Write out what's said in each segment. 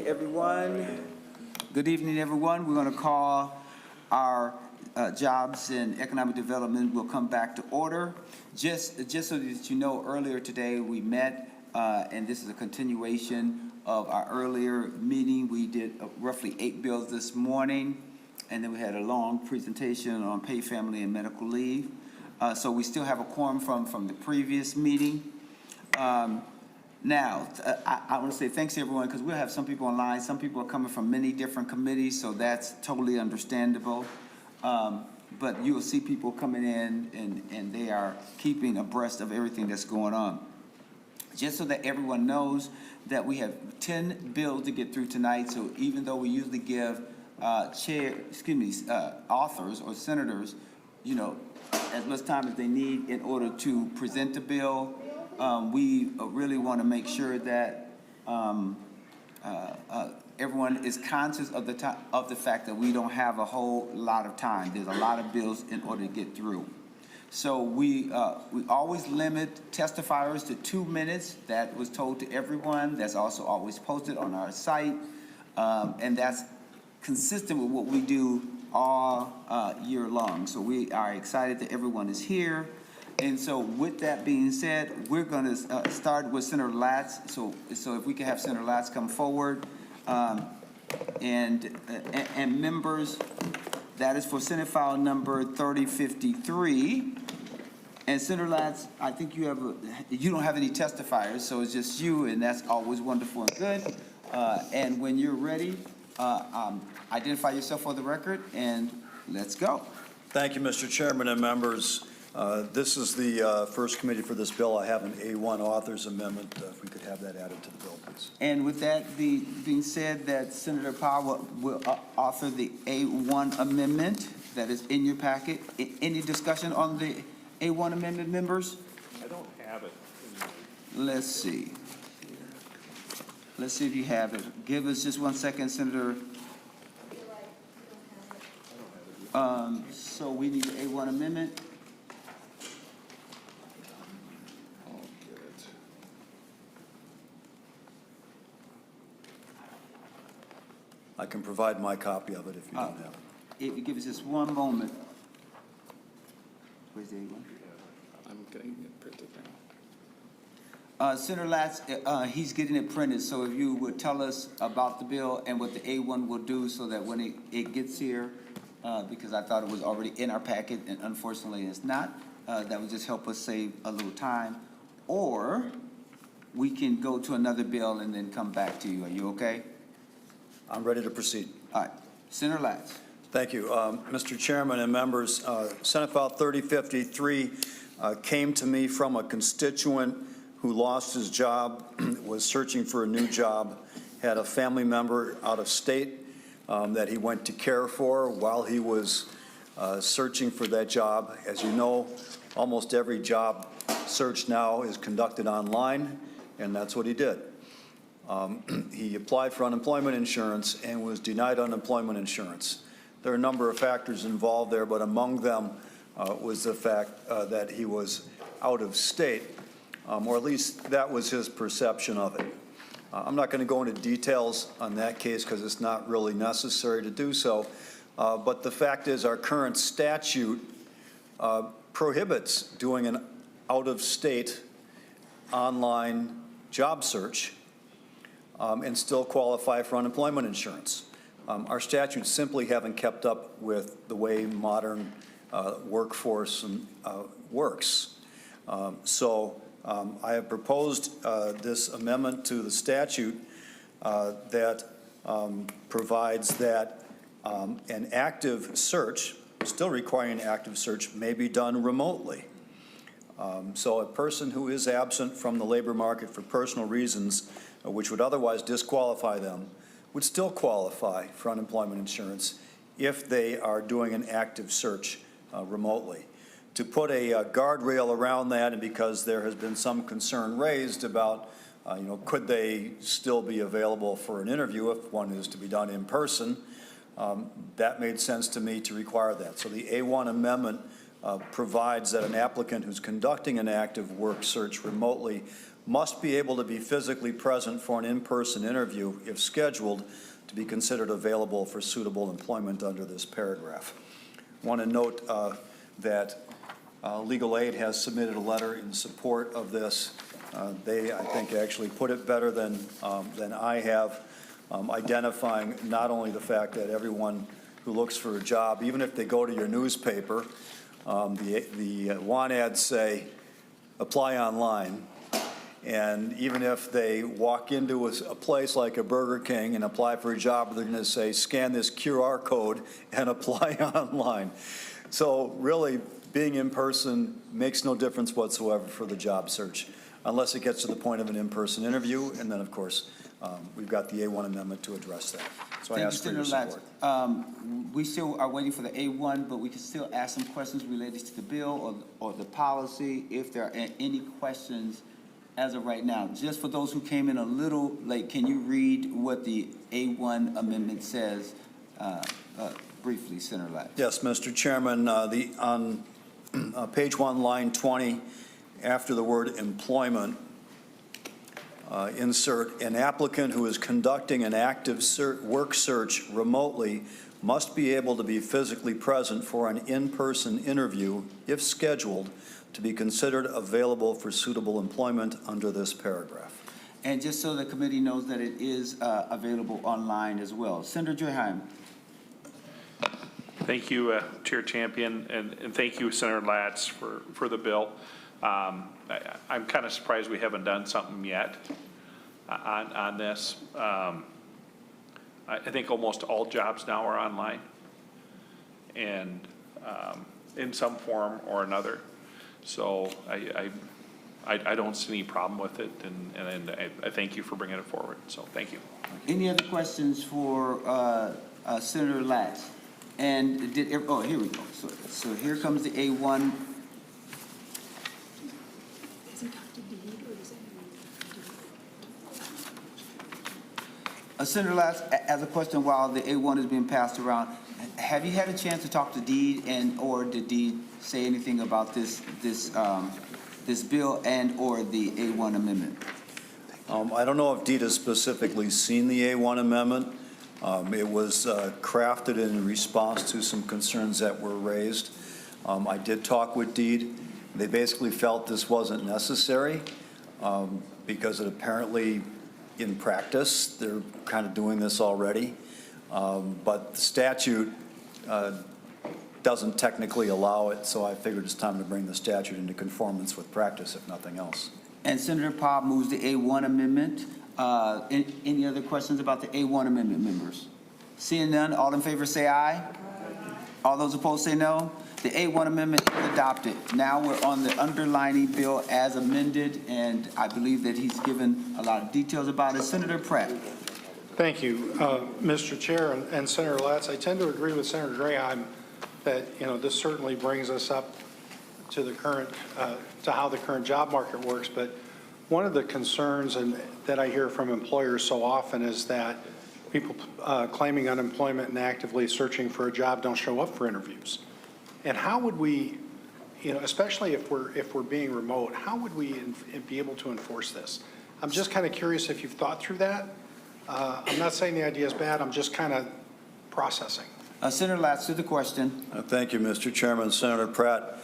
everyone. Good evening, everyone. We're going to call our Jobs and Economic Development. We'll come back to order. Just so that you know, earlier today we met, and this is a continuation of our earlier meeting. We did roughly 8 bills this morning, and then we had a long presentation on paid family and medical leave. So we still have a quorum from the previous meeting. Now, I want to say thanks to everyone, because we'll have some people online. Some people are coming from many different committees, so that's totally understandable. But you will see people coming in, and they are keeping abreast of everything that's going on. Just so that everyone knows that we have 10 bills to get through tonight, so even though we usually give authors or senators, as much time as they need in order to present the bill, we really want to make sure that everyone is conscious of the fact that we don't have a whole lot of time. There's a lot of bills in order to get through. So we always limit testifiers to 2 minutes. That was told to everyone. That's also always posted on our site, and that's consistent with what we do all year long. So we are excited that everyone is here. And so with that being said, we're going to start with Senator Latz. So if we can have Senator Latz come forward, and members, that is for Senate file number 3053. And Senator Latz, I think you don't have any testifiers, so it's just you, and that's always wonderful and good. And when you're ready, identify yourself for the record, and let's go. Thank you, Mr. Chairman and members. This is the first committee for this bill. I have an A1 author's amendment. If we could have that added to the bill, please. And with that being said, that Senator Powell will author the A1 amendment that is in your packet. Any discussion on the A1 amendment, members? I don't have it. Let's see. Let's see if you have it. Give us just 1 second, Senator. So we need the A1 amendment. I can provide my copy of it if you don't have it. If you give us just 1 moment. Where's the A1? I'm getting it printed now. Senator Latz, he's getting it printed, so if you would tell us about the bill and what the A1 will do so that when it gets here, because I thought it was already in our packet and unfortunately it's not, that would just help us save a little time. Or we can go to another bill and then come back to you. Are you okay? I'm ready to proceed. All right. Senator Latz. Thank you. Mr. Chairman and members, Senate File 3053 came to me from a constituent who lost his job, was searching for a new job, had a family member out of state that he went to care for while he was searching for that job. As you know, almost every job search now is conducted online, and that's what he did. He applied for unemployment insurance and was denied unemployment insurance. There are a number of factors involved there, but among them was the fact that he was out of state, or at least that was his perception of it. I'm not going to go into details on that case because it's not really necessary to do so, but the fact is our current statute prohibits doing an out-of-state online job search and still qualify for unemployment insurance. Our statutes simply haven't kept up with the way modern workforce works. So I have proposed this amendment to the statute that provides that an active search, still requiring an active search, may be done remotely. So a person who is absent from the labor market for personal reasons, which would otherwise disqualify them, would still qualify for unemployment insurance if they are doing an active search remotely. To put a guardrail around that, and because there has been some concern raised about, could they still be available for an interview if one is to be done in person, that made sense to me to require that. So the A1 amendment provides that an applicant who's conducting an active work search remotely must be able to be physically present for an in-person interview if scheduled to be considered available for suitable employment under this paragraph. I want to note that Legal Aid has submitted a letter in support of this. They, I think, actually put it better than I have, identifying not only the fact that everyone who looks for a job, even if they go to your newspaper, the want ads say, apply online. And even if they walk into a place like a Burger King and apply for a job, they're going to say, scan this QR code and apply online. So really, being in person makes no difference whatsoever for the job search, unless it gets to the point of an in-person interview. And then, of course, we've got the A1 amendment to address that. So I ask for your support. We still are waiting for the A1, but we can still ask some questions related to the bill or the policy if there are any questions as of right now. Just for those who came in a little late, can you read what the A1 amendment says briefly, Senator Latz? Yes, Mr. Chairman. On page 1, line 20, after the word employment, insert an applicant who is conducting an active work search remotely must be able to be physically present for an in-person interview if scheduled to be considered available for suitable employment under this paragraph. And just so the committee knows that it is available online as well. Senator Joyheim. Thank you, Chair Champion, and thank you, Senator Latz, for the bill. I'm kind of surprised we haven't done something yet on this. I think almost all jobs now are online and in some form or another. So I don't see any problem with it, and I thank you for bringing it forward. So thank you. Any other questions for Senator Latz? And oh, here we go. So here comes the A1. Senator Latz, as a question while the A1 is being passed around, have you had a chance to talk to Deed or did Deed say anything about this bill and or the A1 amendment? I don't know if Deed has specifically seen the A1 amendment. It was crafted in response to some concerns that were raised. I did talk with Deed. They basically felt this wasn't necessary because it apparently, in practice, they're kind of doing this already. But the statute doesn't technically allow it, so I figured it's time to bring the statute into conformance with practice, if nothing else. And Senator Pop moves the A1 amendment. Any other questions about the A1 amendment, members? Seeing none, all in favor say aye. All those opposed say no. The A1 amendment is adopted. Now we're on the underlining bill as amended, and I believe that he's given a lot of details about it. Senator Pratt. Thank you, Mr. Chair and Senator Latz. I tend to agree with Senator Graham that this certainly brings us up to the current to how the current job market works. But one of the concerns that I hear from employers so often is that people claiming unemployment and actively searching for a job don't show up for interviews. And how would we, especially if we're being remote, how would we be able to enforce this? I'm just kind of curious if you've thought through that. I'm not saying the idea is bad. I'm just kind of processing. Senator Latz, to the question. Thank you, Mr. Chairman. Senator Pratt,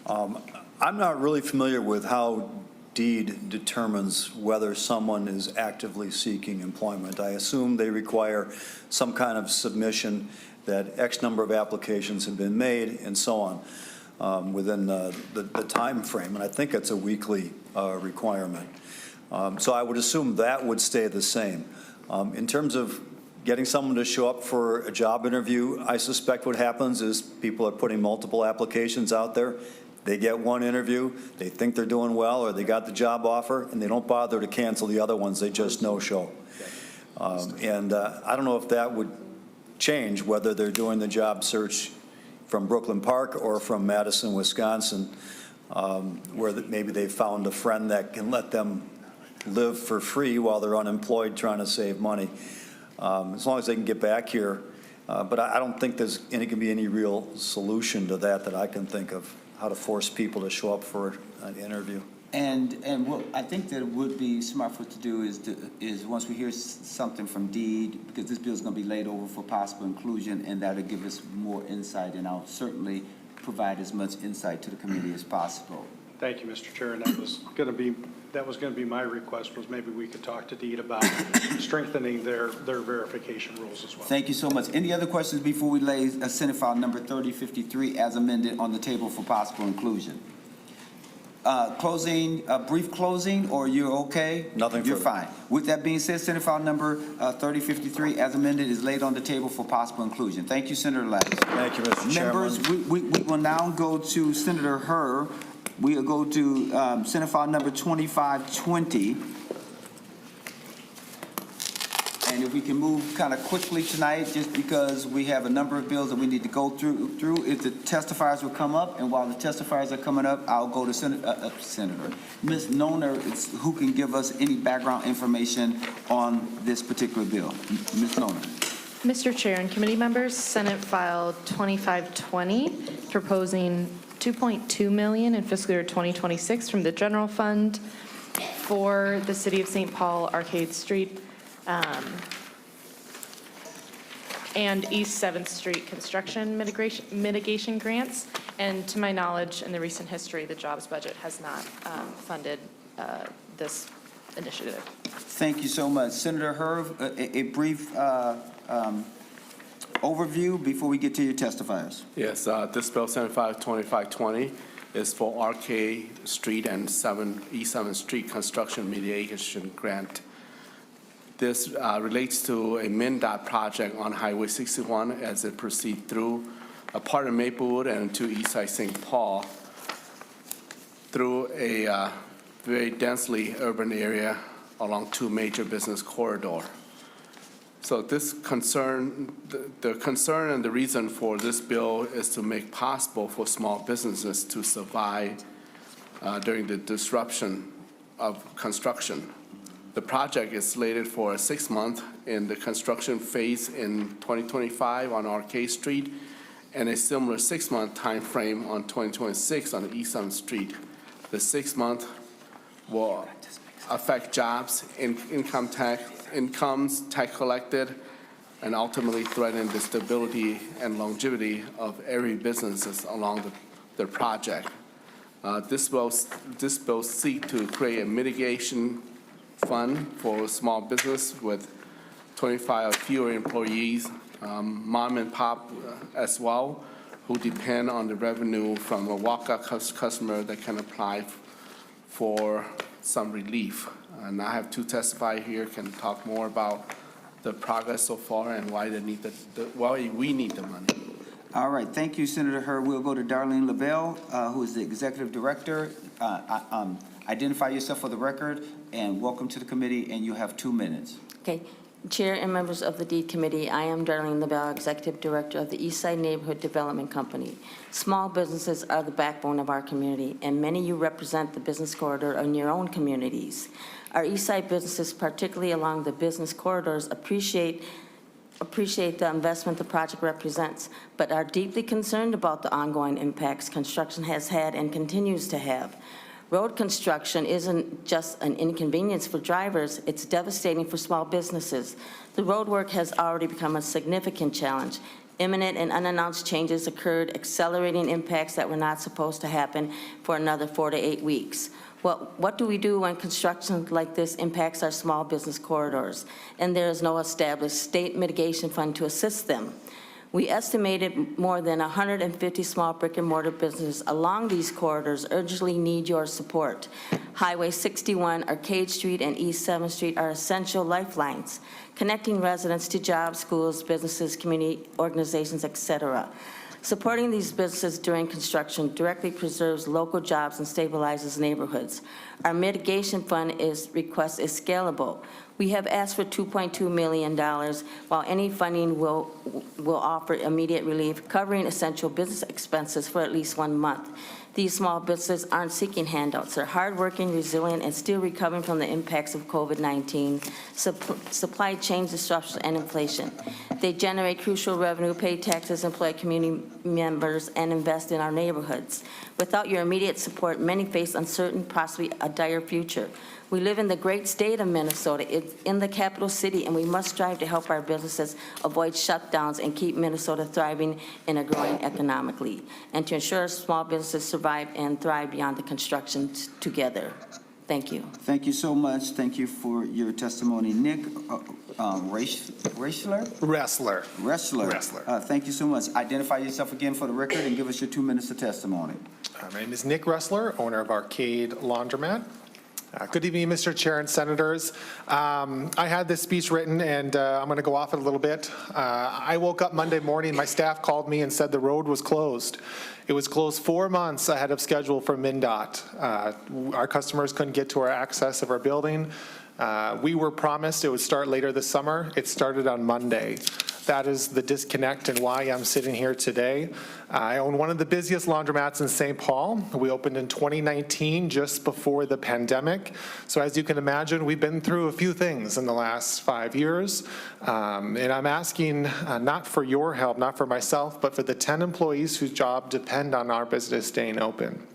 I'm not really familiar with how Deed determines whether someone is actively seeking employment. I assume they require some kind of submission that X number of applications have been made and so on within the time frame, and I think it's a weekly requirement. So I would assume that would stay the same. In terms of getting someone to show up for a job interview, I suspect what happens is people are putting multiple applications out there. They get one interview, they think they're doing well, or they got the job offer, and they don't bother to cancel the other ones. They just no-show. And I don't know if that would change whether they're doing the job search from Brooklyn Park or from Madison, Wisconsin, where maybe they found a friend that can let them live for free while they're unemployed trying to save money. As long as they can get back here. But I don't think there can be any real solution to that I can think of, how to force people to show up for an interview. And what I think that it would be smart for us to do is once we hear something from DEED, because this bill is going to be laid over for possible inclusion, and that'll give us more insight, and I'll certainly provide as much insight to the committee as possible. Thank you, Mr. Chair, and that was going to be my request, was maybe we could talk to DEED about strengthening their verification rules as well. Thank you so much. Any other questions before we lay Senate File number 3053 as amended on the table for possible inclusion? Brief closing, or you're okay? Nothing You're further. fine. With that being said, Senate File number 3053 as amended is laid on the table for possible inclusion. Thank you, Senator Latz. Thank you, Mr. Chairman. Members, we will now go to Senator Herr. We will go to Senate File number 2520. And if we can move kind of quickly tonight, just because we have a number of bills that we need to go through, if the testifiers will come up, and while the testifiers are coming up, I'll go to Senator. Ms. Noner, who can give us any background information on this particular bill. Ms. Noner. Mr. Chair and committee members, Senate File 2520, proposing $2.2 million in fiscal year 2026 from the general fund for the City of St. Paul Arcade Street and East 7th Street construction mitigation grants. And to my knowledge, in the recent history, the jobs budget has not funded this initiative. Thank you so much. Senator Herb, a brief overview before we get to your testifiers. Yes, this bill 75-2520 is for Arcade Street and East 7th Street construction mediation grant. This relates to a MnDOT project on Highway 61 as it proceeds through a part of Maplewood and to Eastside St. Paul through a very densely urban area along two major business corridors. So this concern, the concern and the reason for this bill is to make possible for small businesses to survive during the disruption of construction. The project is slated for a 6-month in the construction phase in 2025 on Arcade Street and a similar 6-month time frame on 2026 on East 7th Street. The 6-month will affect jobs, incomes, tax collected, and ultimately threaten the stability and longevity of every businesses along the project. This bill seeks to create a mitigation fund for small business with 25 or fewer employees, mom and pop as well, who depend on the revenue from a walk-up customer that can apply for some relief. And I have two testifiers here can talk more about the progress so far and why they need why we need the money. All right, thank you, Senator Herb. We'll go to Darlene LaBelle, who is the Executive Director. Identify yourself for the record, and welcome to the committee, and you have 2 minutes. Okay. Chair and members of the DEED Committee, I am Darlene LaBelle, Executive Director of the Eastside Neighborhood Development Company. Small businesses are the backbone of our community, and many of you represent the business corridor in your own communities. Our Eastside businesses, particularly along the business corridors, appreciate the investment the project represents, but are deeply concerned about the ongoing impacts construction has had and continues to have. Road construction isn't just an inconvenience for drivers, it's devastating for small businesses. The road work has already become a significant challenge. Imminent and unannounced changes occurred, accelerating impacts that were not supposed to happen for another 4 to 8 weeks. Well, what do we do when construction like this impacts our small business corridors and there is no established state mitigation fund to assist them? We estimated more than 150 small brick and mortar businesses along these corridors urgently need your support. Highway 61, Arcade Street, and East 7th Street are essential lifelines, connecting residents to jobs, schools, businesses, community organizations, etc. Supporting these businesses during construction directly preserves local jobs and stabilizes neighborhoods. Our mitigation fund request is scalable. We have asked for $2.2 million, while any funding will offer immediate relief, covering essential business expenses for at least 1 month. These small businesses aren't seeking handouts. They're hardworking, resilient, and still recovering from the impacts of COVID-19, supply chain disruption, and inflation. They generate crucial revenue, pay taxes, employ community members, and invest in our neighborhoods. Without your immediate support, many face uncertain, possibly a dire future. We live in the great state of Minnesota. It's in the capital city, and we must strive to help our businesses avoid shutdowns and keep Minnesota thriving and growing economically, and to ensure small businesses survive and thrive beyond the construction together. Thank you. Thank you so much. Thank you for your testimony. Nick Ressler? Thank you so much. Identify yourself again for the record and give us your 2 minutes of testimony. My name is Nick Ressler, owner of Arcade Laundromat. Good evening, Mr. Chair and Senators. I had this speech written, and I'm going to go off it a little bit. I woke up Monday morning, my staff called me and said the road was closed. It was closed 4 months ahead of schedule for MnDOT. Our customers couldn't get to our access of our building. We were promised it would start later this summer. It started on Monday. That is the disconnect and why I'm sitting here today. I own one of the busiest laundromats in St. Paul. We opened in 2019, just before the pandemic. So as you can imagine, we've been through a few things in the last 5 years. And I'm asking not for your help, not for myself, but for the 10 employees whose job depend on our business staying open.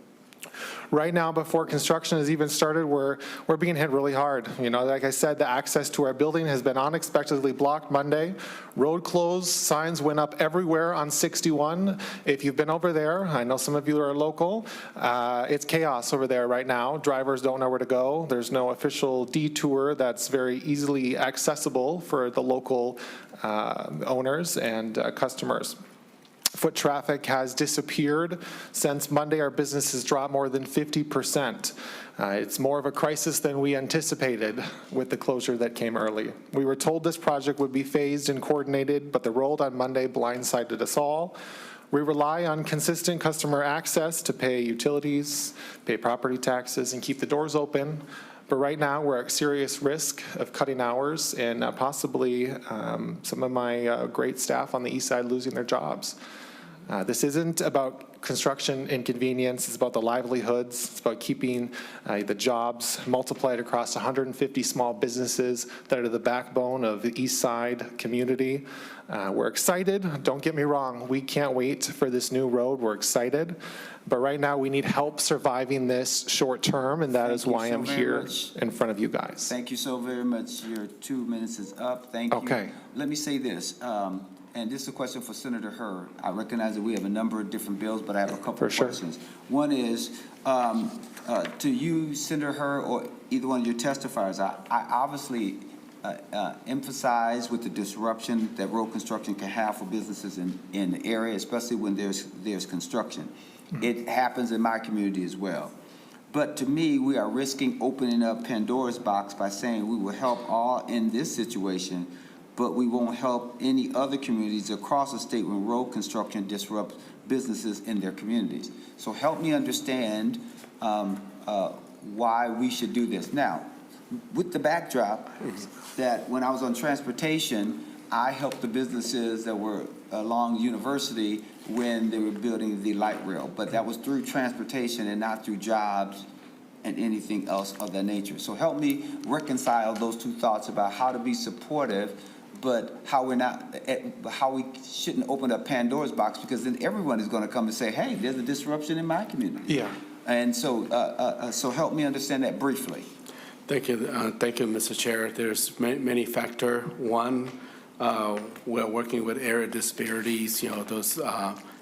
Right now, before construction has even started, we're being hit really hard. You know, like I said, the access to our building has been unexpectedly blocked Monday. Road closed, signs went up everywhere on 61. If you've been over there, I know some of you are local, it's chaos over there right now. Drivers don't know where to go. There's no official detour that's very easily accessible for the local owners and customers. Foot traffic has disappeared. Since Monday, our business has dropped more than 50%. It's more of a crisis than we anticipated with the closure that came early. We were told this project would be phased and coordinated, but the roll on Monday blindsided us all. We rely on consistent customer access to pay utilities, pay property taxes, and keep the doors open. But right now, we're at serious risk of cutting hours and possibly some of my great staff on the east side losing their jobs. This isn't about construction inconvenience. It's about the livelihoods. It's about keeping the jobs multiplied across 150 small businesses that are the backbone of the east side community. We're excited. Don't get me wrong. We can't wait for this new road. We're excited. But right now, we need help surviving this short term, and that is why I'm here in front of you guys. Thank you so very much. Your 2 minutes is up. Thank you. Okay. Let me say this, and this is a question for Senator Hurd. I recognize that we have a number of different bills, but I have a couple of questions. One is, to you, Senator Hurd, or either one of your testifiers, I obviously emphasize with the disruption that road construction can have for businesses in the area, especially when there's construction. It happens in my community as well. But to me, we are risking opening up Pandora's box by saying we will help all in this situation, but we won't help any other communities across the state when road construction disrupts businesses in their communities. So help me understand why we should do this. Now, with the backdrop that when I was on transportation, I helped the businesses that were along University when they were building the light rail, but that was through transportation and not through jobs and anything else of that nature. So help me reconcile those two thoughts about how to be supportive, but how we shouldn't open up Pandora's box, because then everyone is going to come and say, hey, there's a disruption in my community. Yeah. And so, so help me understand that briefly. Thank you, Mr. Chair. There's many factors. One, we're working with area disparities. You know, those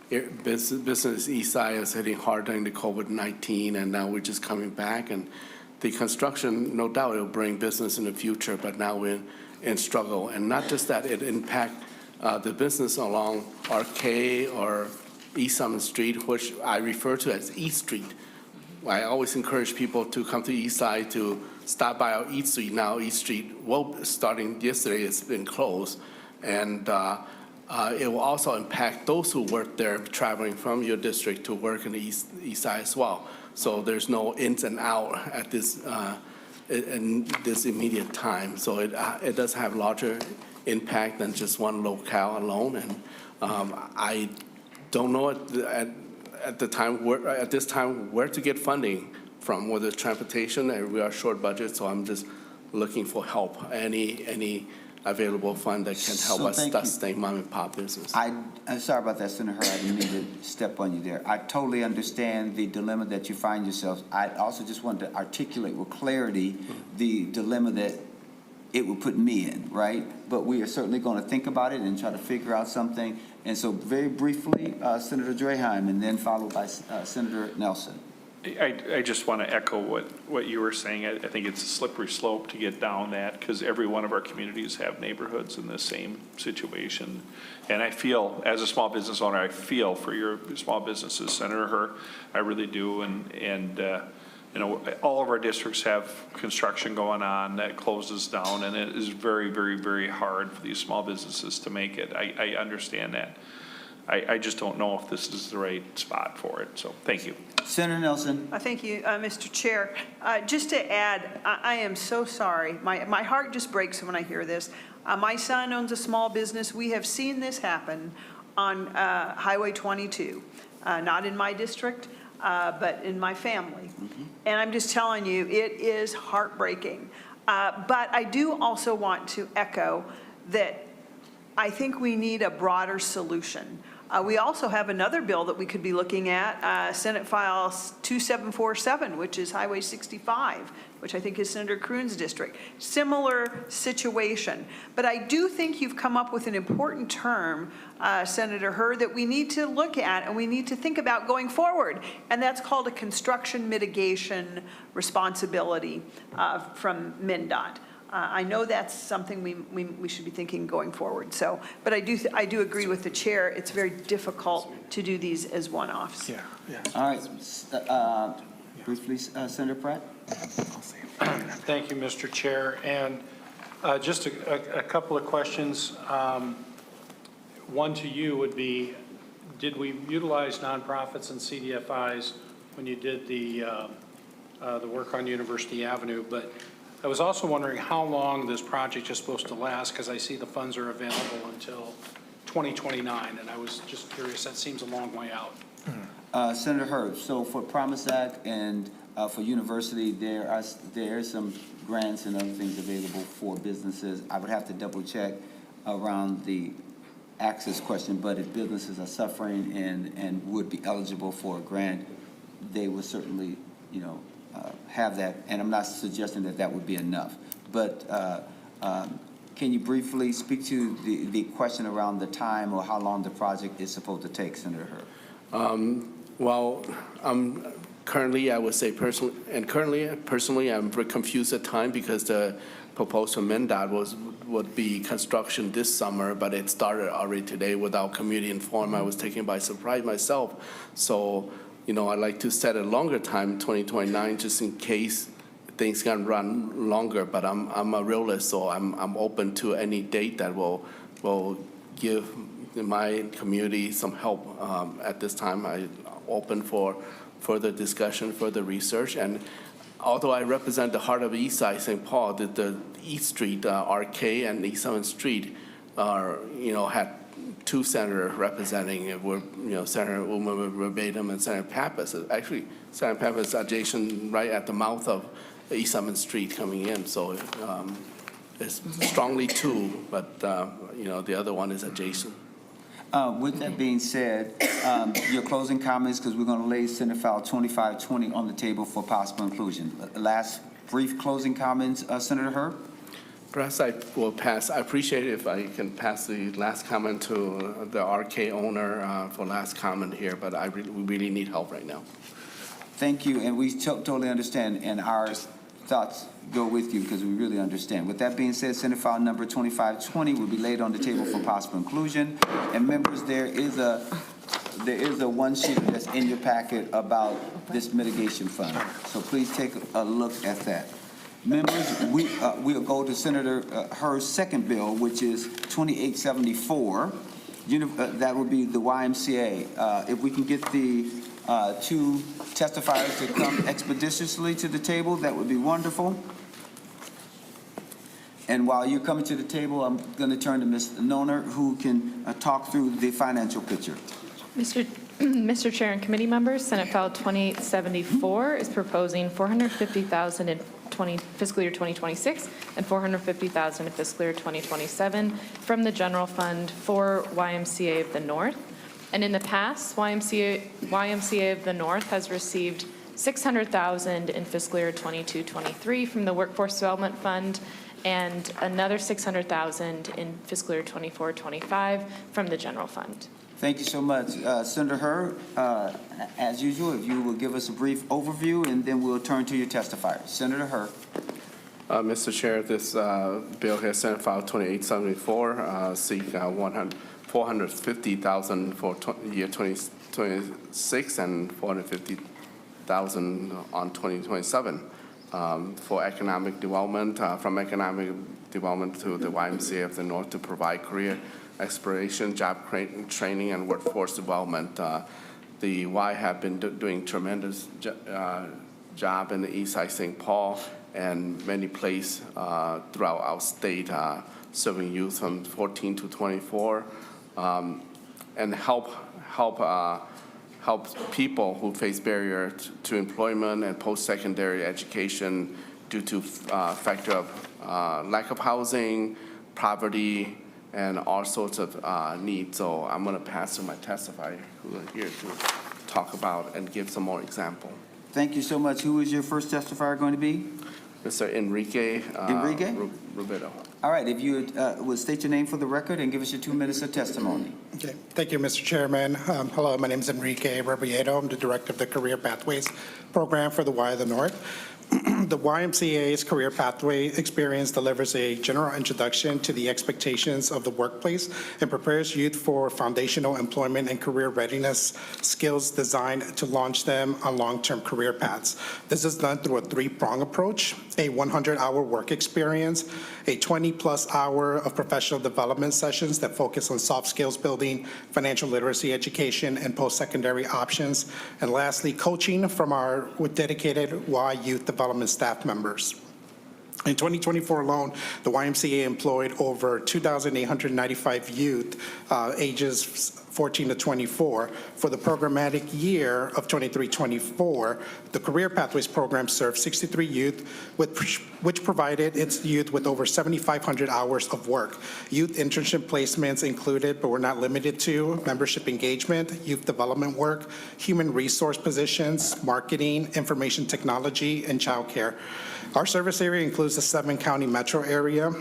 business east side is hitting hard during the COVID-19, and now we're just coming back. And the construction, no doubt, it will bring business in the future, but now we're in struggle. And not just that, it impact the business along Arcade or East 7th Street, which I refer to as East Street. I always encourage people to come to East Side to stop by our East Street. Now East Street, well, starting yesterday, it's been closed. And it will also impact those who work there traveling from your district to work in the East Side as well. So there's no ins and out at this in this immediate time. So it does have larger impact than just one locale alone. And I don't know at this time, where to get funding from, whether it's transportation, and we are short budget, so I'm just looking for help, any available fund that can help So us thank you. sustain mom and pop business. I'm sorry about that, Senator Hurd. I didn't mean to step on you there. I totally understand the dilemma that you find yourselves. I also just wanted to articulate with clarity the dilemma that it would put me in, right? But we are certainly going to think about it and try to figure out something. And so very briefly, Senator Draheim, and then followed by Senator Nelson. I just want to echo what you were saying. I think it's a slippery slope to get down that, because every one of our communities have neighborhoods in the same situation. And I feel, as a small business owner, I feel for your small businesses, Senator Hur, I really do. And you know, all of our districts have construction going on that closes down, and it is very, very, very hard for these small businesses to make it. I understand that. I just don't know if this is the right spot for it. So thank you. Senator Nelson. Thank you, Mr. Chair. Just to add, I am so sorry. My heart just breaks when I hear this. My son owns a small business. We have seen this happen on Highway 22, not in my district, but in my family. And I'm just telling you, it is heartbreaking. But I do also want to echo that I think we need a broader solution. We also have another bill that we could be looking at, Senate File 2747, which is Highway 65, which I think is Senator Kroon's district. Similar situation. But I do think you've come up with an important term, Senator Hur, that we need to look at and we need to think about going forward. And that's called a construction mitigation responsibility from MnDOT. I know that's something we should be thinking going forward. So, but I do agree with the chair. It's very difficult to do these as one-offs. Yeah. All right. Briefly, Senator Pratt. Thank you, Mr. Chair. And just a couple of questions. One to you would be, did we utilize nonprofits and CDFIs when you did the work on University Avenue? But I was also wondering how long this project is supposed to last, because I see the funds are available until 2029, and I was just curious. That seems a long way out. Senator Hurd, so for Promise Act and for university, there are some grants and other things available for businesses. I would have to double check around the access question, but if businesses are suffering and would be eligible for a grant, they would certainly, have that. And I'm not suggesting that would be enough. But can you briefly speak to the question around the time or how long the project is supposed to take, Senator Hurd? Well, currently, I would say personally, I'm very confused at time because the proposal from MnDOT would be construction this summer, but it started already today without community informed. I was taken by surprise myself. So, I'd like to set a longer time, 2029, just in case things can run longer. But I'm a realist, so I'm open to any date that will give my community some help. At this time, I'm open for further discussion, further research. And although I represent the heart of East Side St. Paul, the East Street, RK, and East 7th Street are, had two senators representing it, were, Senator Verbatim and Senator Pappas. Actually, Senator Pappas is adjacent right at the mouth of East 7th Street coming in. So it's strongly two, but, the other one is adjacent. With that being said, your closing comments, because we're going to lay Senate File 2520 on the table for possible inclusion. Last brief closing comments, Senator Hurd? Perhaps I will pass. I appreciate it if I can pass the last comment to the RK owner for last comment here, but we really need help right now. Thank you, and we totally understand, and our thoughts go with you because we really understand. With that being said, Senate File number 2520 will be laid on the table for possible inclusion. And members, there is a one sheet that's in your packet about this mitigation fund. So please take a look at that. Members, we'll go to Senator Hurd's second bill, which is 2874. That would be the YMCA. If we can get the two testifiers to come expeditiously to the table, that would be wonderful. And while you're coming to the table, I'm going to turn to Ms. Noner, who can talk through the financial picture. Mr. Mr. Chair and committee members, Senate File 2874 is proposing $450,000 in fiscal year 2026 and $450,000 in fiscal year 2027 from the general fund for YMCA of the North. And in the past, YMCA of the North has received $600,000 in fiscal year 22-23 from the Workforce Development Fund and another $600,000 in fiscal year 24-25 from the general fund. Thank you so much. Senator Hurd, as usual, if you will give us a brief overview, and then we'll turn to your testifiers. Senator Hurd. Mr. Chair, this bill here, Senate File 2874, seek $450,000 for year 2026 and $450,000 on 2027 for economic development, from economic development to the YMCA of the North to provide career exploration, job training, and workforce development. The Y have been doing tremendous job in the East Side St. Paul and many places throughout our state, serving youth from 14 to 24, and help people who face barriers to employment and post-secondary education due to factor of lack of housing, poverty, and all sorts of needs. So I'm going to pass to my testifier who are here to talk about and give some more example. Thank you so much. Who is your first testifier going to be? Mr. Enrique Rubido. All right, if you would state your name for the record and give us your 2 minutes of testimony. Okay. Thank you, Mr. Chairman. Hello, my name is Enrique Rubido. I'm the director of the Career Pathways Program for the Y of the North. The YMCA's Career Pathway Experience delivers a general introduction to the expectations of the workplace and prepares youth for foundational employment and career readiness skills designed to launch them on long-term career paths. This is done through a three-prong approach: a 100-hour work experience, a 20-plus hour of professional development sessions that focus on soft skills building, financial literacy education, and post-secondary options, and lastly, coaching from our dedicated Y Youth Development staff members. In 2024 alone, the YMCA employed over 2,895 youth ages 14 to 24. For the programmatic year of 23-24, the Career Pathways Program served 63 youth, which provided its youth with over 7,500 hours of work. Youth internship placements included, but were not limited to, membership engagement, youth development work, human resource positions, marketing, information technology, and childcare. Our service area includes the 7-county metro area.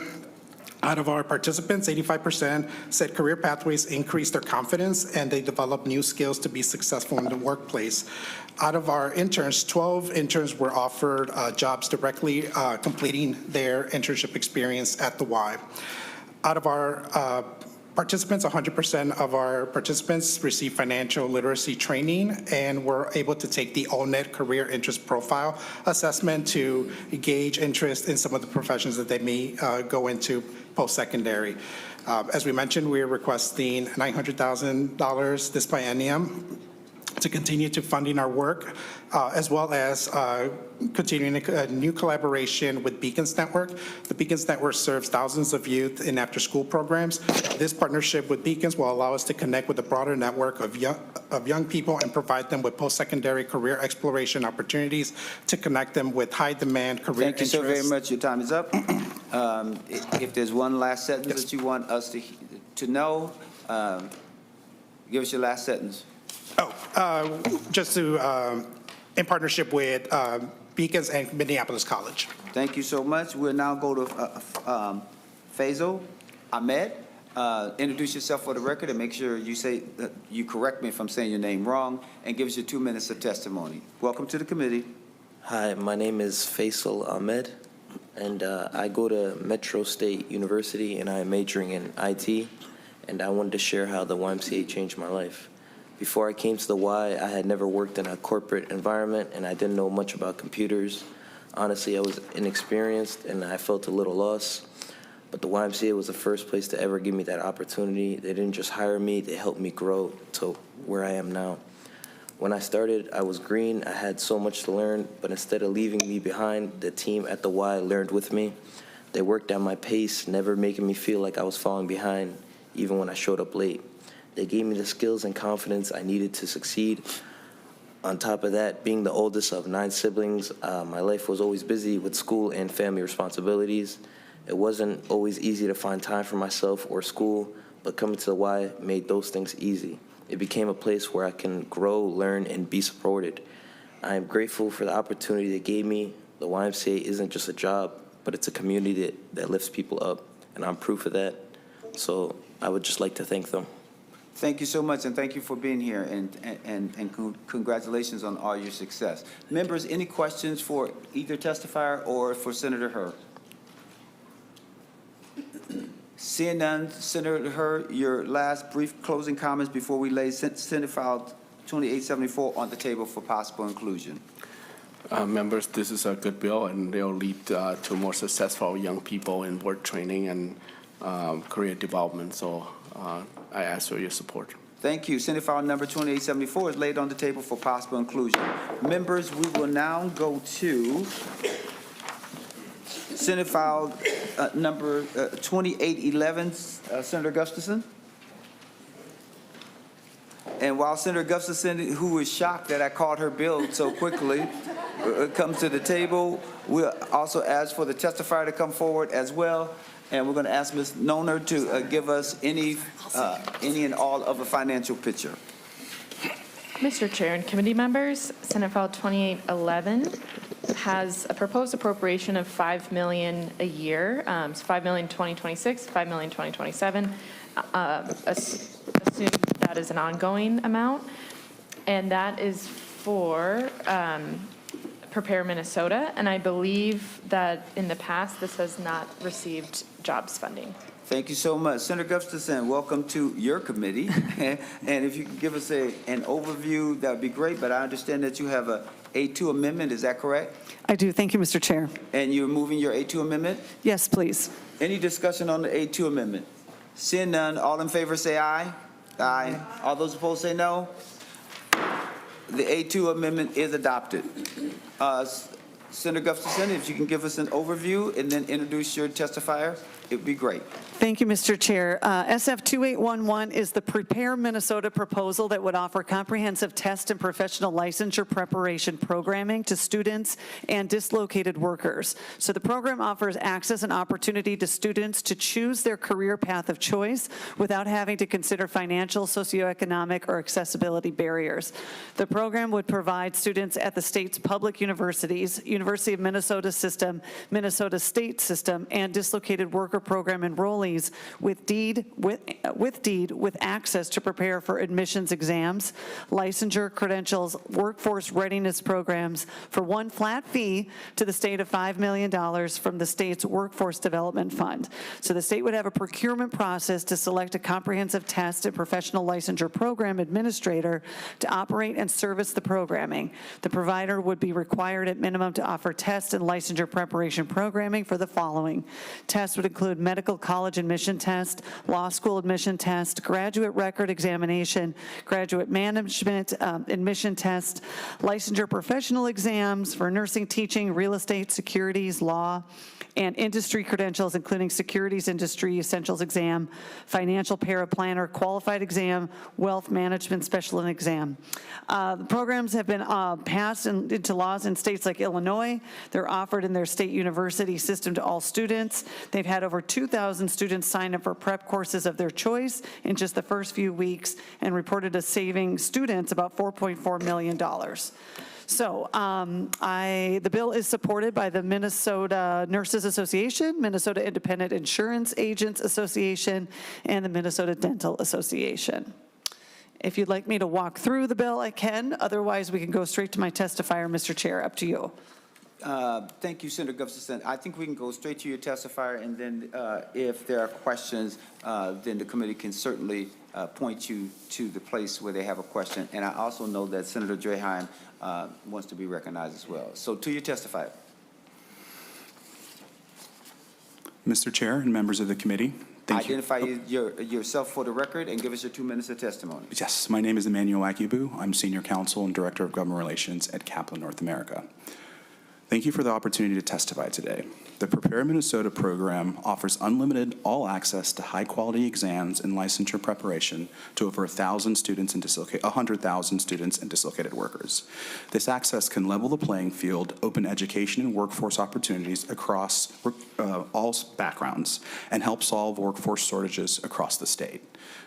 Out of our participants, 85% said Career Pathways increased their confidence and they developed new skills to be successful in the workplace. Out of our interns, 12 interns were offered jobs directly completing their internship experience at the Y. Out of our participants, 100% of our participants received financial literacy training and were able to take the ONET Career Interest Profile Assessment to gauge interest in some of the professions that they may go into post-secondary. As we mentioned, we're requesting $900,000 this biennium to continue to funding our work, as well as continuing a new collaboration with Beacons Network. The Beacons Network serves thousands of youth in after-school programs. This partnership with Beacons will allow us to connect with a broader network of young people and provide them with post-secondary career exploration opportunities to connect them with high-demand career Thank you so very much. Your time is up. If there's one last sentence that you want us to know, give us your last sentence. Just to, in partnership with Beacons and Minneapolis College. Thank you so much. We'll now go to Faisal Ahmed. Introduce yourself for the record and make sure you correct me if I'm saying your name wrong, and give us your 2 minutes of testimony. Welcome to the committee. Hi, my name is Faisal Ahmed, and I go to Metro State University, and I am majoring in IT, and I wanted to share how the YMCA changed my life. Before I came to the Y, I had never worked in a corporate environment, and I didn't know much about computers. Honestly, I was inexperienced, and I felt a little lost. But the YMCA was the first place to ever give me that opportunity. They didn't just hire me, they helped me grow to where I am now. When I started, I was green, I had so much to learn, but instead of leaving me behind, the team at the Y learned with me. They worked at my pace, never making me feel like I was falling behind, even when I showed up late. They gave me the skills and confidence I needed to succeed. On top of that, being the oldest of 9 siblings, my life was always busy with school and family responsibilities. It wasn't always easy to find time for myself or school, but coming to the Y made those things easy. It became a place where I can grow, learn, and be supported. I am grateful for the opportunity they gave me. The YMCA isn't just a job, but it's a community that lifts people up, and I'm proof of that. So I would just like to thank them. Thank you so much, and thank you for being here, and congratulations on all your success. Members, any questions for either testifier or for Senator Hur? Seeing none, Senator Hur, your last brief closing comments before we lay Senate File 2874 on the table for possible inclusion. Members, this is a good bill, and they'll lead to more successful young people in work training and career development. So I ask for your support. Thank you. Senate File number 2874 is laid on the table for possible inclusion. Members, we will now go to Senate File number 2811, Senator Gustafson. And while Senator Gustafson, who is shocked that I called her bill so quickly, comes to the table, we'll also ask for the testifier to come forward as well. And we're going to ask Ms. Noner to give us any and all of a financial picture. Mr. Chair and committee members, Senate File 2811 has a proposed appropriation of $5 million a year. So $5 million 2026, $5 million 2027. Assume that is an ongoing amount, and that is for Prepare Minnesota, and I believe that in the past this has not received jobs funding. Thank you so much. Senator Gustafson, welcome to your committee. And if you could give us an overview, that would be great, but I understand that you have a A2 amendment, is that correct? I do. Thank you, Mr. Chair. And you're moving your A2 amendment? Yes, please. Any discussion on the A2 amendment? Seeing none, all in favor say aye. Aye. All those opposed say no. The A2 amendment is adopted. Senator Gustafson, if you can give us an overview and then introduce your testifier, it would be great. Thank you, Mr. Chair. SF 2811 is the Prepare Minnesota proposal that would offer comprehensive test and professional licensure preparation programming to students and dislocated workers. So the program offers access and opportunity to students to choose their career path of choice without having to consider financial, socioeconomic, or accessibility barriers. The program would provide students at the state's public universities, University of Minnesota System, Minnesota State System, and dislocated worker program enrollees with access to prepare for admissions exams, licensure, credentials, workforce readiness programs for one flat fee to the state of $5 million from the state's Workforce Development Fund. So the state would have a procurement process to select a comprehensive test and professional licensure program administrator to operate and service the programming. The provider would be required at minimum to offer test and licensure preparation programming for the following. Tests would include medical college admission test, law school admission test, graduate record examination, graduate management admission test, licensure professional exams for nursing, teaching, real estate, securities, law, and industry credentials, including securities industry essentials exam, financial paraplanner, qualified exam, wealth management specialist exam. The programs have been passed into laws in states like Illinois. They're offered in their state university system to all students. They've had over 2,000 students sign up for prep courses of their choice in just the first few weeks and reported as saving students about $4.4 million. So the bill is supported by the Minnesota Nurses Association, Minnesota Independent Insurance Agents Association, and the Minnesota Dental Association. If you'd like me to walk through the bill, I can. Otherwise, we can go straight to my testifier, Mr. Chair. Up to you. Thank you, Senator Gustafson. I think we can go straight to your testifier, and then if there are questions, then the committee can certainly point you to the place where they have a question. And I also know that Senator Draheim wants to be recognized as well. So to your testifier. Mr. Chair and members of the committee, thank you. Identify yourself for the record and give us your 2 minutes of testimony. Yes, my name is Emmanuel Akibu. I'm Senior Counsel and Director of Government Relations at Kaplan North America. Thank you for the opportunity to testify today. The Prepare Minnesota program offers unlimited all-access to high-quality exams and licensure preparation to over 100,000 students and dislocated workers. This access can level the playing field, open education and workforce opportunities across all backgrounds, and help solve workforce shortages across the state.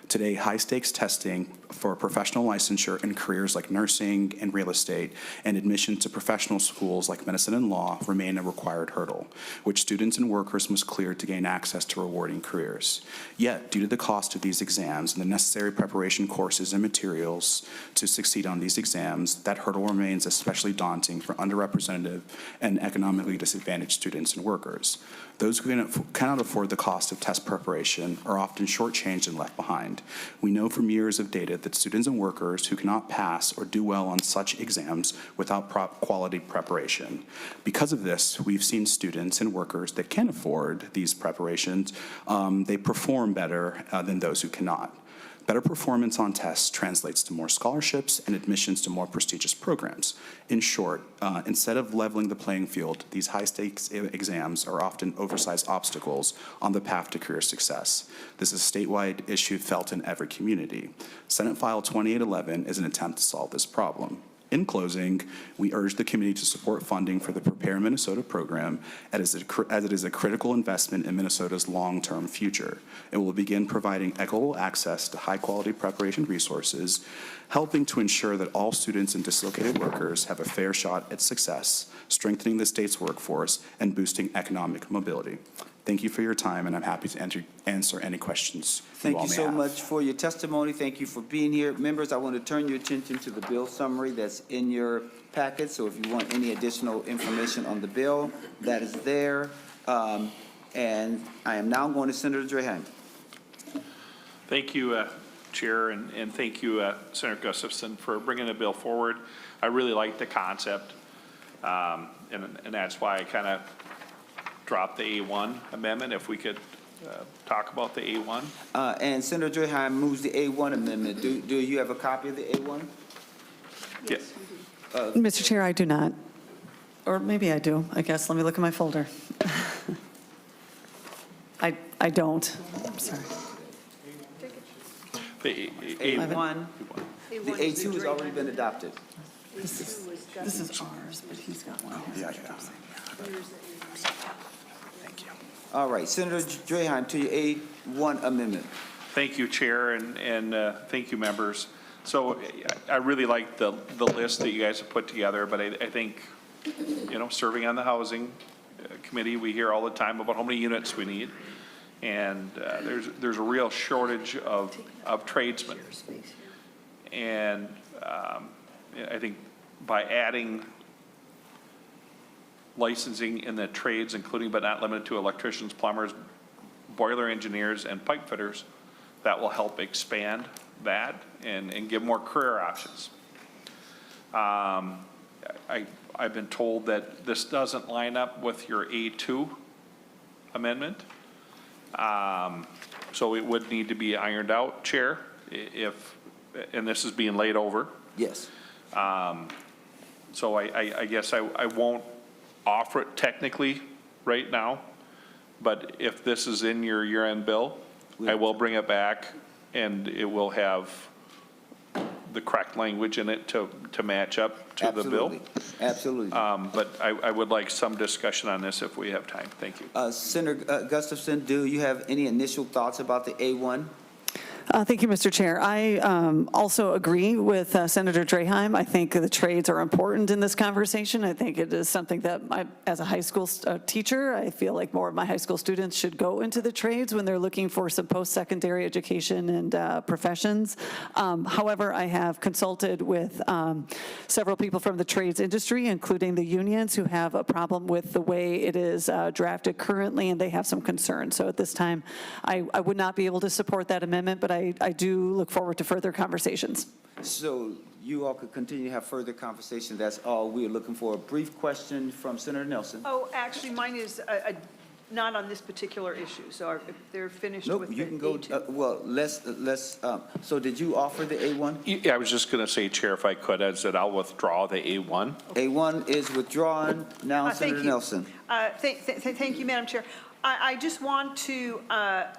Today, high-stakes testing for professional licensure in careers like nursing and real estate and admission to professional schools like medicine and law remain a required hurdle, which students and workers must clear to gain access to rewarding careers. Yet, due to the cost of these exams and the necessary preparation courses and materials to succeed on these exams, that hurdle remains especially daunting for underrepresented and economically disadvantaged students and workers. Those who cannot afford the cost of test preparation are often shortchanged and left behind. We know from years of data that students and workers who cannot pass or do well on such exams without quality preparation. Because of this, we've seen students and workers that can afford these preparations, they perform better than those who cannot. Better performance on tests translates to more scholarships and admissions to more prestigious programs. In short, instead of leveling the playing field, these high-stakes exams are often oversized obstacles on the path to career success. This is a statewide issue felt in every community. Senate File 2811 is an attempt to solve this problem. In closing, we urge the committee to support funding for the Prepare Minnesota program as it is a critical investment in Minnesota's long-term future. It will begin providing equitable access to high-quality preparation resources, helping to ensure that all students and dislocated workers have a fair shot at success, strengthening the state's workforce, and boosting economic mobility. Thank you for your time, and I'm happy to answer any questions Thank you so have. much for your testimony. Thank you for being here. Members, I want to turn your attention to the bill summary that's in your packet. So if you want any additional information on the bill, that is there. And I am now going to Senator Drahan. Thank you, Chair, and thank you, Senator Gustafson, for bringing the bill forward. I really like the concept, and that's why I kind of dropped the A1 amendment, if we could talk about the A1. And Senator Drahan moves the A1 amendment. Do you have a copy of the A1? Yes. Mr. Chair, I do not. Or maybe I do, I guess. Let me look at my folder. I don't. I'm sorry. The A1. The A2 has already been adopted. This is ours, but he's got one. Yeah. All right, Senator Drahan, to your A1 amendment. Thank you, Chair, and thank you, members. So I really like the list that you guys have put together, but I think, you know, serving on the Housing Committee, we hear all the time about how many units we need, and there's a real shortage of tradesmen. And I think by adding licensing in the trades, including but not limited to electricians, plumbers, boiler engineers, and pipe fitters, that will help expand that and give more career options. I've been told that this doesn't line up with your A2 amendment. So it would need to be ironed out, Chair, and this is being laid over. Yes. So I guess I won't offer it technically right now, but if this is in your year-end bill, I will bring it back, and it will have the correct language in it to match up to the bill. Absolutely. But I would like some discussion on this if we have time. Thank you. Senator Gustafson, do you have any initial thoughts about the A1? Thank you, Mr. Chair. I also agree with Senator Draheim. I think the trades are important in this conversation. I think it is something that, as a high school teacher, I feel like more of my high school students should go into the trades when they're looking for some post-secondary education and professions. However, I have consulted with several people from the trades industry, including the unions, who have a problem with the way it is drafted currently, and they have some concerns. So at this time, I would not be able to support that amendment, but I do look forward to further conversations. So you all could continue to have further conversation. That's all. We are looking for a brief question from Senator Nelson. Oh, actually, mine is not on this particular issue, so if they're finished Nope, with the you can go, A2. well, so did you offer the A1? Yeah, I was just going to say, Chair, if I could, I said I'll withdraw the A1. A1 is withdrawn. Now Thank Senator you. Nelson. Thank you, Madam Chair. I just want to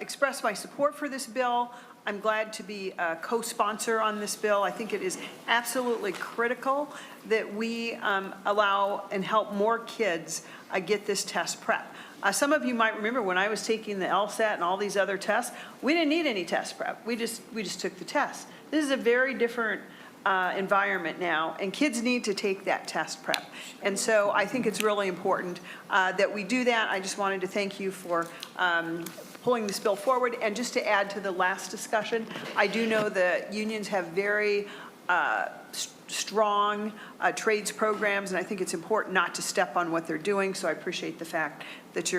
express my support for this bill. I'm glad to be a co-sponsor on this bill. I think it is absolutely critical that we allow and help more kids get this test prep. Some of you might remember when I was taking the LSAT and all these other tests, we didn't need any test prep. We just took the test. This is a very different environment now, and kids need to take that test prep. And so I think it's really important that we do that. I just wanted to thank you for pulling this bill forward. And just to add to the last discussion, I do know the unions have very strong trades programs, and I think it's important not to step on what they're doing. So I appreciate the fact that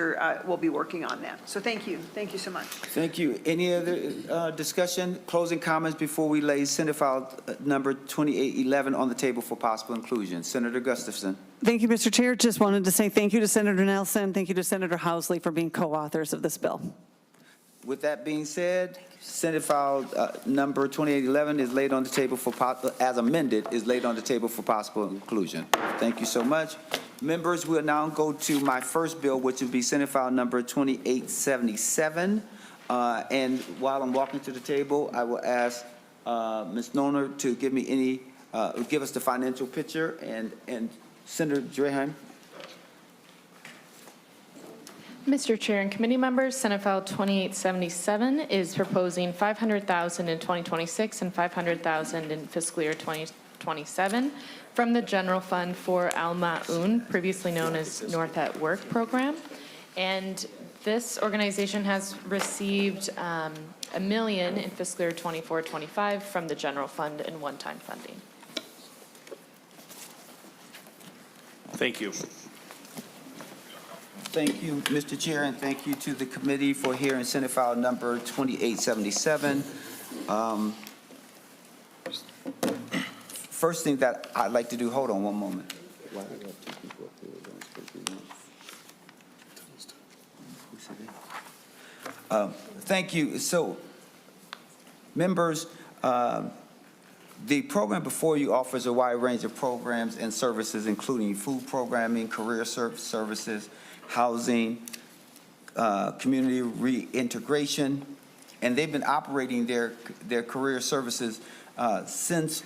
we'll be working on that. So thank you so much. Thank you. Any other discussion, closing comments before we lay Senate File number 2811 on the table for possible inclusion? Senator Gustafson. Thank you, Mr. Chair. Just wanted to say thank you to Senator Nelson. Thank you to Senator Housley for being co-authors of this bill. With that being said, Senate File number 2811 is laid on the table for, as amended, is laid on the table for possible inclusion. Thank you so much. Members, we'll now go to my first bill, which would be Senate File number 2877. And while I'm walking to the table, I will ask Ms. Noner to give me give us the financial picture, and Senator Draheim. Mr. Chair and committee members, Senate File 2877 is proposing $500,000 in 2026 and $500,000 in fiscal year 2027 from the general fund for Maa'uun, previously known as North at Work program. And this organization has received $1 million in fiscal year 24-25 from the general fund in one-time funding. Thank you. Thank you, Mr. Chair, and thank you to the committee for hearing Senate File number 2877. First thing that I'd like to do, hold on one moment. Thank you. So, members, the program before you offers a wide range of programs and services, including food programming, career services, housing, community reintegration, and they've been operating their career services since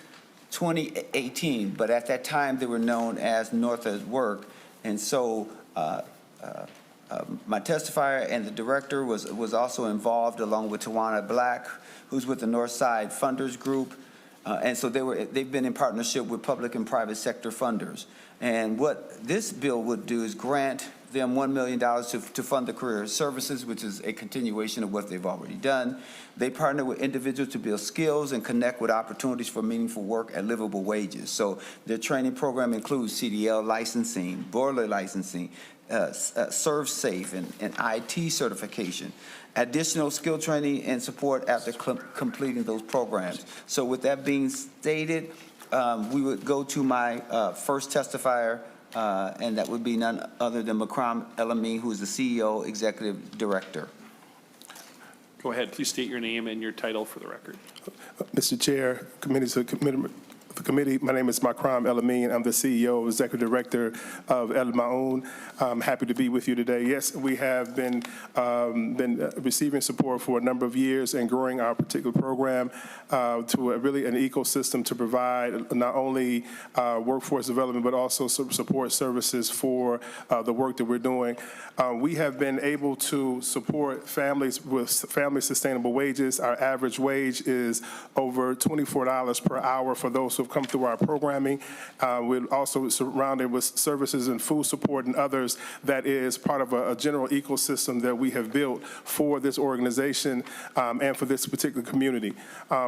2018, but at that time they were known as North at Work. And so my testifier and the director was also involved, along with Tawana Black, who's with the Northside Funders Group. And so they've been in partnership with public and private sector funders. And what this bill would do is grant them $1 million to fund the career services, which is a continuation of what they've already done. They partner with individuals to build skills and connect with opportunities for meaningful work at livable wages. So their training program includes CDL licensing, boiler licensing, ServSafe, and IT certification. Additional skill training and support after completing those programs. So with that being stated, we would go to my first testifier, and that would be none other than Maa'uun El-Amin, who is the CEO, Executive Director. Go ahead. Please state your name and your title for the record. Mr. Chair, the committee, my name is Maa'uun El-Amin. I'm the CEO, Executive Director of Maa'uun. I'm happy to be with you today. Yes, we have been receiving support for a number of years and growing our particular program to really an ecosystem to provide not only workforce development, but also support services for the work that we're doing. We have been able to support families with family sustainable wages. Our average wage is over $24 per hour for those who have come through our programming. We're also surrounded with services and food support and others that is part of a general ecosystem that we have built for this organization and for this particular community.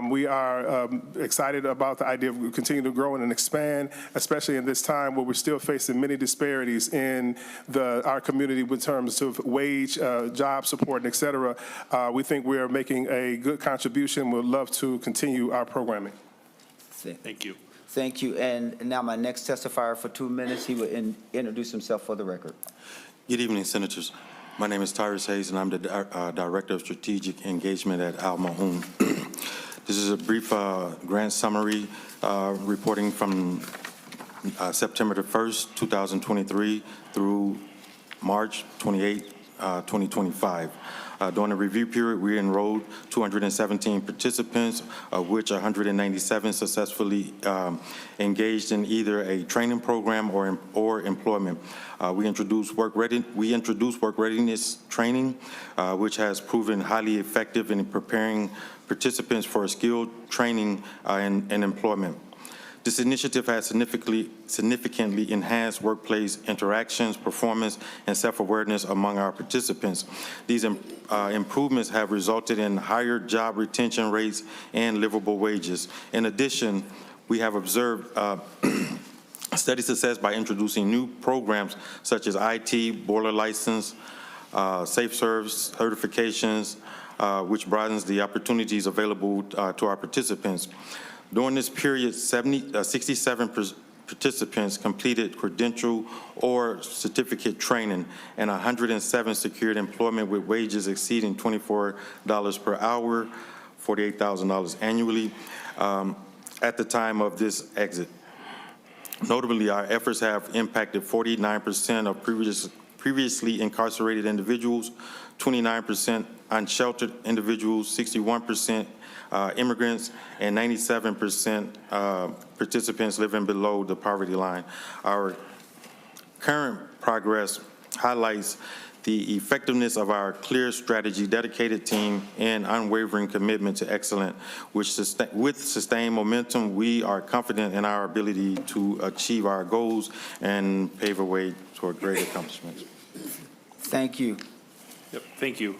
We are excited about the idea of continuing to grow and expand, especially in this time where we're still facing many disparities in our community in terms of wage, job support, and et cetera. We think we are making a good contribution. We'd love to continue our programming. Thank you. Thank you. And now my next testifier for 2 minutes, he will introduce himself for the record. Good evening, Senators. My name is Tyrus Hayes, and I'm the Director of Strategic Engagement at Maa'uun. This is a brief grant summary reporting from September the 1st, 2023 through March 28, 2025. During the review period, we enrolled 217 participants, of which 197 successfully engaged in either a training program or employment. We introduced work readiness training, which has proven highly effective in preparing participants for skilled training and employment. This initiative has significantly enhanced workplace interactions, performance, and self-awareness among our participants. These improvements have resulted in higher job retention rates and livable wages. In addition, we have observed steady success by introducing new programs such as IT, boiler license, safe service certifications, which broadens the opportunities available to our participants. During this period, 67 participants completed credential or certificate training, and 107 secured employment with wages exceeding $24 per hour, $48,000 annually, at the time of this exit. Notably, our efforts have impacted 49% of previously incarcerated individuals, 29% unsheltered individuals, 61% immigrants, and 97% participants living below the poverty line. Our current progress highlights the effectiveness of our clear strategy, dedicated team, and unwavering commitment to excellence. With sustained momentum, we are confident in our ability to achieve our goals and pave a way toward great accomplishments. Thank you. Yep, thank you.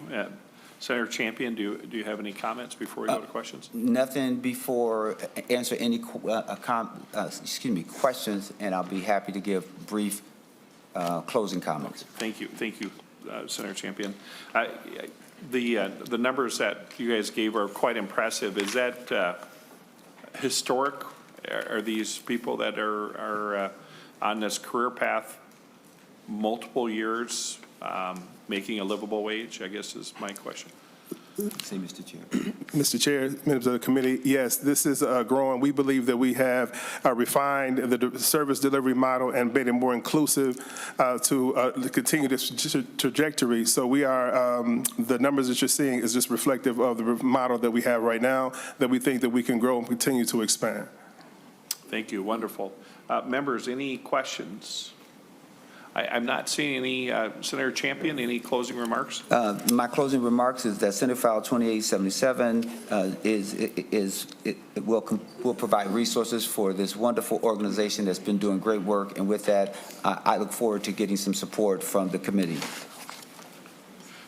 Senator Champion, do you have any comments before we go to questions? Nothing before answer any questions, and I'll be happy to give brief closing comments. Thank you, Senator Champion. The numbers that you guys gave are quite impressive. Is that historic? Are these people that are on this career path multiple years, making a livable wage, I guess is my question. Say, Mr. Chair. Mr. Chair, members of the committee, yes, this is growing. We believe that we have refined the service delivery model and made it more inclusive to continue this trajectory. So we are, the numbers that you're seeing is just reflective of the model that we have right now, that we think that we can grow and continue to expand. Thank you, wonderful. Members, any questions? I'm not seeing any. Senator Champion, any closing remarks? My closing remarks is that Senate File 2877 will provide resources for this wonderful organization that's been doing great work, and with that, I look forward to getting some support from the committee.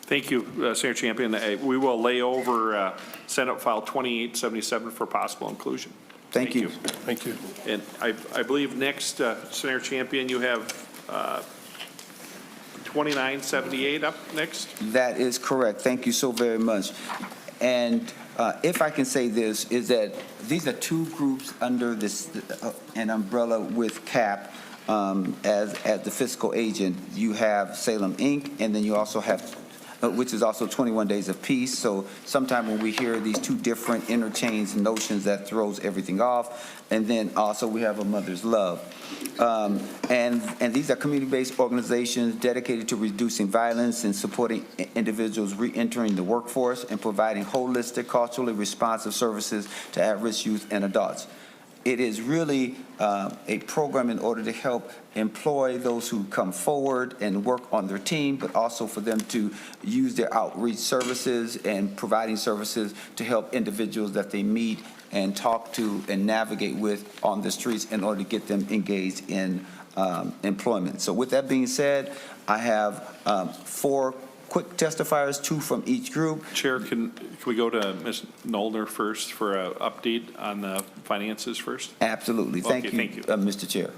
Thank you, Senator Champion. We will lay over Senate File 2877 for possible inclusion. Thank you. Thank you. And I believe next, Senator Champion, you have 2978 up next? That is correct. Thank you so very much. And if I can say this, is that these are two groups under this an umbrella with CAP as the fiscal agent. You have Salem Inc., and then you also have, which is also 21 Days of Peace. So sometime when we hear these two different interchanged notions, that throws everything off. And then also we have A Mother's Love. And these are community-based organizations dedicated to reducing violence and supporting individuals re-entering the workforce and providing holistic, culturally responsive services to at-risk youth and adults. It is really a program in order to help employ those who come forward and work on their team, but also for them to use their outreach services and providing services to help individuals that they meet and talk to and navigate with on the streets in order to get them engaged in employment. So with that being said, I have 4 quick testifiers, 2 from each group. Chair, can we go to Ms. Noldner first for an update on the finances first? Absolutely. Thank you, Mr. Chair.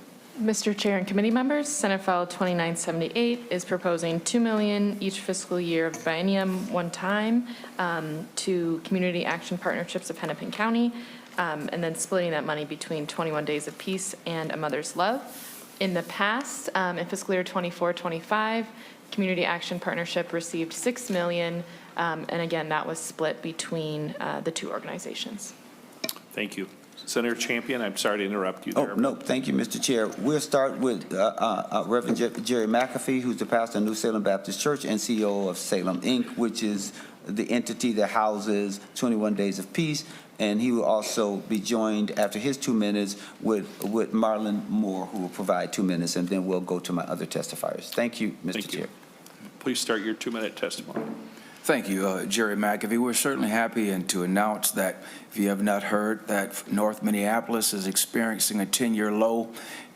Mr. Chair and committee members, Senate File 2978 is proposing $2 million each fiscal year of biennium one time to community action partnerships of Hennepin County, and then splitting that money between 21 Days of Peace and A Mother's Love. In the past, in fiscal year 24-25, Community Action Partnership received $6 million, and again, that was split between the two organizations. Thank you. Senator Champion, I'm sorry to interrupt you there. Oh, no, thank you, Mr. Chair. We'll start with Reverend Jerry McAfee, who's the pastor of New Salem Baptist Church and CEO of Salem, Inc., which is the entity that houses 21 Days of Peace. And he will also be joined after his 2 minutes with Marlon Moore, who will provide 2 minutes, and then we'll go to my other testifiers. Thank you, Mr. Chair. Please start your 2-minute testimony. Thank you, Jerry McAfee. We're certainly happy and to announce that, if you have not heard, that North Minneapolis is experiencing a 10-year low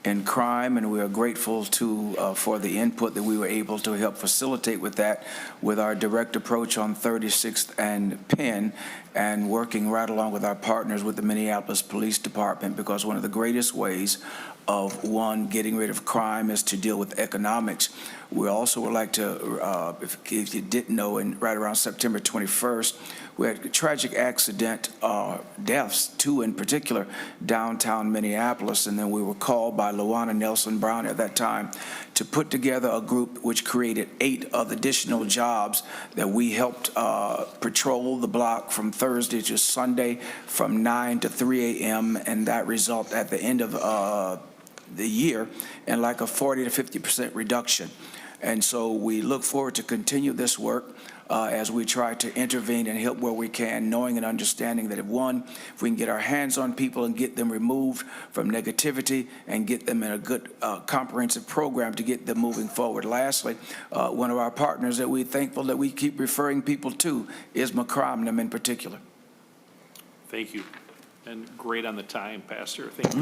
in crime, and we are grateful for the input that we were able to help facilitate with that, with our direct approach on 36th and Penn, and working right along with our partners with the Minneapolis Police Department, because one of the greatest ways of, one, getting rid of crime is to deal with economics. We also would like to, if you didn't know, right around September 21st, we had a tragic accident, deaths, 2 in particular, downtown Minneapolis, and then we were called by Luana Nelson Brown at that time to put together a group which created 8 additional jobs that we helped patrol the block from Thursday to Sunday from 9 to 3 a.m., and that result at the end of the year in like a 40 to 50% reduction. And so we look forward to continue this work as we try to intervene and help where we can, knowing and understanding that if we can get our hands on people and get them removed from negativity and get them in a good comprehensive program to get them moving forward. Lastly, one of our partners that we're thankful that we keep referring people to is McCromnum in particular. Thank you. And great on the time, Pastor. Thank you.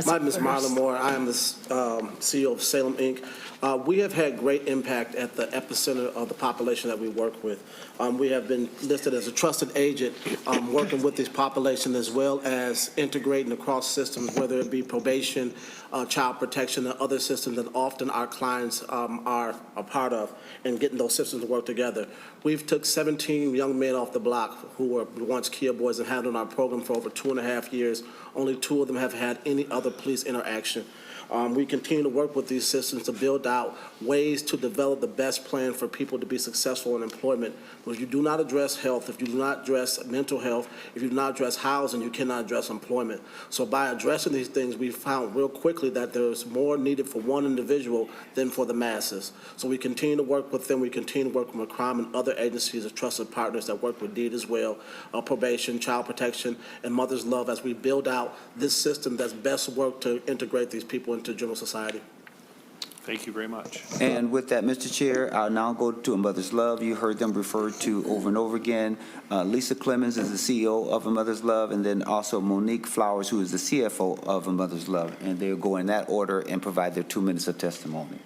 My name is Marlon Moore. I am the CEO of Salem, Inc. We have had great impact at the epicenter of the population that we work with. We have been listed as a trusted agent working with this population, as well as integrating across systems, whether it be probation, child protection, and other systems that often our clients are a part of, and getting those systems to work together. We've took 17 young men off the block who were once Kia boys and had on our program for over 2.5 years. Only 2 of them have had any other police interaction. We continue to work with these systems to build out ways to develop the best plan for people to be successful in employment. Because you do not address health, if you do not address mental health, if you do not address housing, you cannot address employment. So by addressing these things, we found real quickly that there's more needed for one individual than for the masses. So we continue to work with them. We continue to work with crime and other agencies as trusted partners that work with DEED as well, probation, child protection, and Mother's Love, as we build out this system that's best worked to integrate these people into general society. Thank you very much. And with that, Mr. Chair, I'll now go to A Mother's Love. You heard them referred to over and over again. Lisa Clemens is the CEO of A Mother's Love, and then also Monique Flowers, who is the CFO of A Mother's Love. And they'll go in that order and provide their 2 minutes of testimony.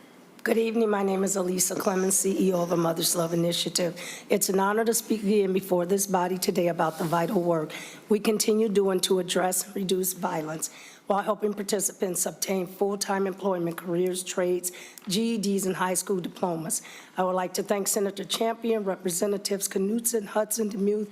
Good evening. My name is Elisa Clemens, CEO of A Mother's Love Initiative. It's an honor to speak again before this body today about the vital work we continue doing to address and reduce violence while helping participants obtain full-time employment, careers, trades, GEDs, and high school diplomas. I would like to thank Senator Champion, Representatives Knudsen, Hudson, Demuth,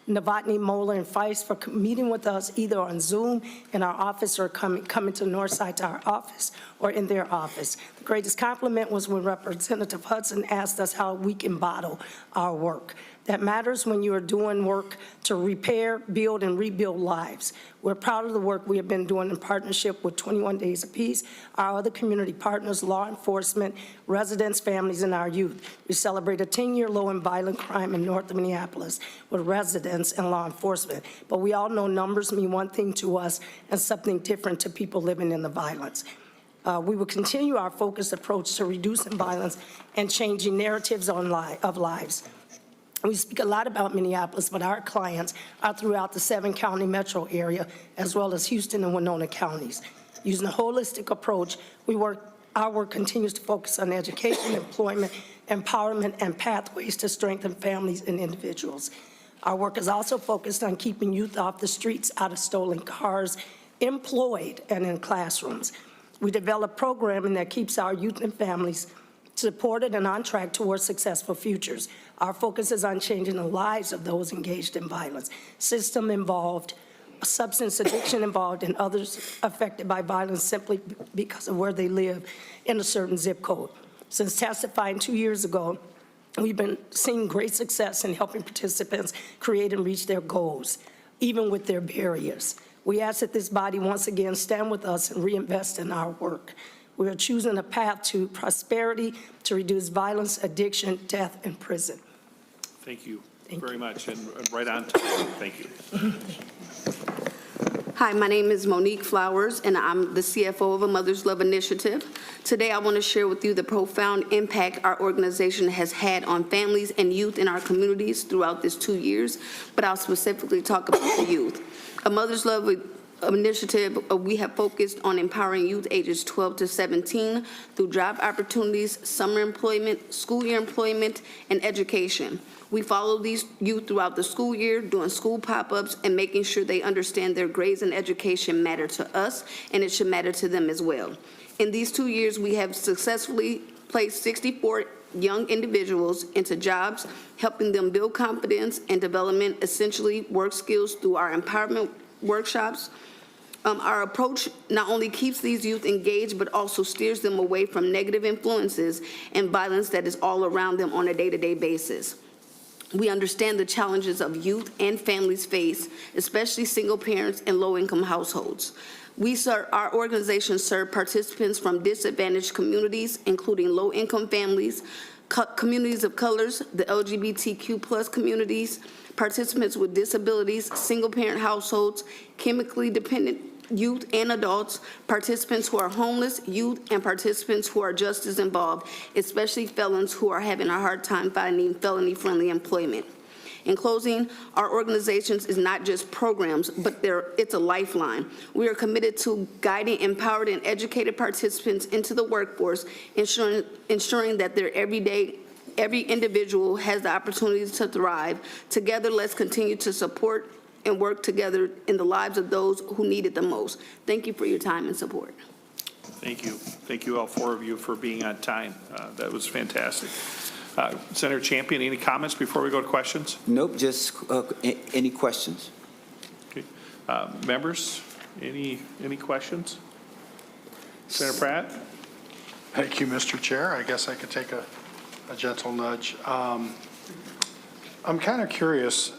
Novotny, Moeller, and Feist for meeting with us either on Zoom in our office or coming to Northside to our office or in their office. The greatest compliment was when Representative Hudson asked us how we can model our work. That matters when you are doing work to repair, build, and rebuild lives. We're proud of the work we have been doing in partnership with 21 Days of Peace, our other community partners, law enforcement, residents, families, and our youth. We celebrate a 10-year low in violent crime in North Minneapolis with residents and law enforcement. But we all know numbers mean one thing to us and something different to people living in the violence. We will continue our focused approach to reducing violence and changing narratives of lives. We speak a lot about Minneapolis, but our clients are throughout the 7-county metro area, as well as Houston and Winona counties. Using a holistic approach, our work continues to focus on education, employment, empowerment, and pathways to strengthen families and individuals. Our work is also focused on keeping youth off the streets, out of stolen cars, employed, and in classrooms. We develop programming that keeps our youth and families supported and on track towards successful futures. Our focus is on changing the lives of those engaged in violence, system involved, substance addiction involved, and others affected by violence simply because of where they live in a certain zip code. Since testifying 2 years ago, we've been seeing great success in helping participants create and reach their goals, even with their barriers. We ask that this body once again stand with us and reinvest in our work. We are choosing a path to prosperity to reduce violence, addiction, death, and prison. Thank you very much, and right on time. Thank you. Hi, my name is Monique Flowers, and I'm the CFO of a Mother's Love Initiative. Today, I want to share with you the profound impact our organization has had on families and youth in our communities throughout this 2 years, but I'll specifically talk about the youth. A Mother's Love Initiative, we have focused on empowering youth ages 12 to 17 through job opportunities, summer employment, school year employment, and education. We follow these youth throughout the school year, doing school pop-ups and making sure they understand their grades and education matter to us, and it should matter to them as well. In these 2 years, we have successfully placed 64 young individuals into jobs, helping them build confidence and development, essentially work skills through our empowerment workshops. Our approach not only keeps these youth engaged, but also steers them away from negative influences and violence that is all around them on a day-to-day basis. We understand the challenges of youth and families face, especially single parents and low-income households. Our organization serves participants from disadvantaged communities, including low-income families, communities of colors, the LGBTQ+ communities, participants with disabilities, single-parent households, chemically dependent youth and adults, participants who are homeless, youth, and participants who are just as involved, especially felons who are having a hard time finding felony-friendly employment. In closing, our organization is not just programs, but it's a lifeline. We are committed to guiding empowered and educated participants into the workforce, ensuring that every individual has the opportunity to thrive. Together, let's continue to support and work together in the lives of those who need it the most. Thank you for your time and support. Thank you. Thank you, all four of you, for being on time. That was fantastic. Senator Champion, any comments before we go to questions? Nope, just any questions. Okay. Members, any questions? Senator Pratt? Thank you, Mr. Chair. I guess I could take a gentle nudge. I'm kind of curious,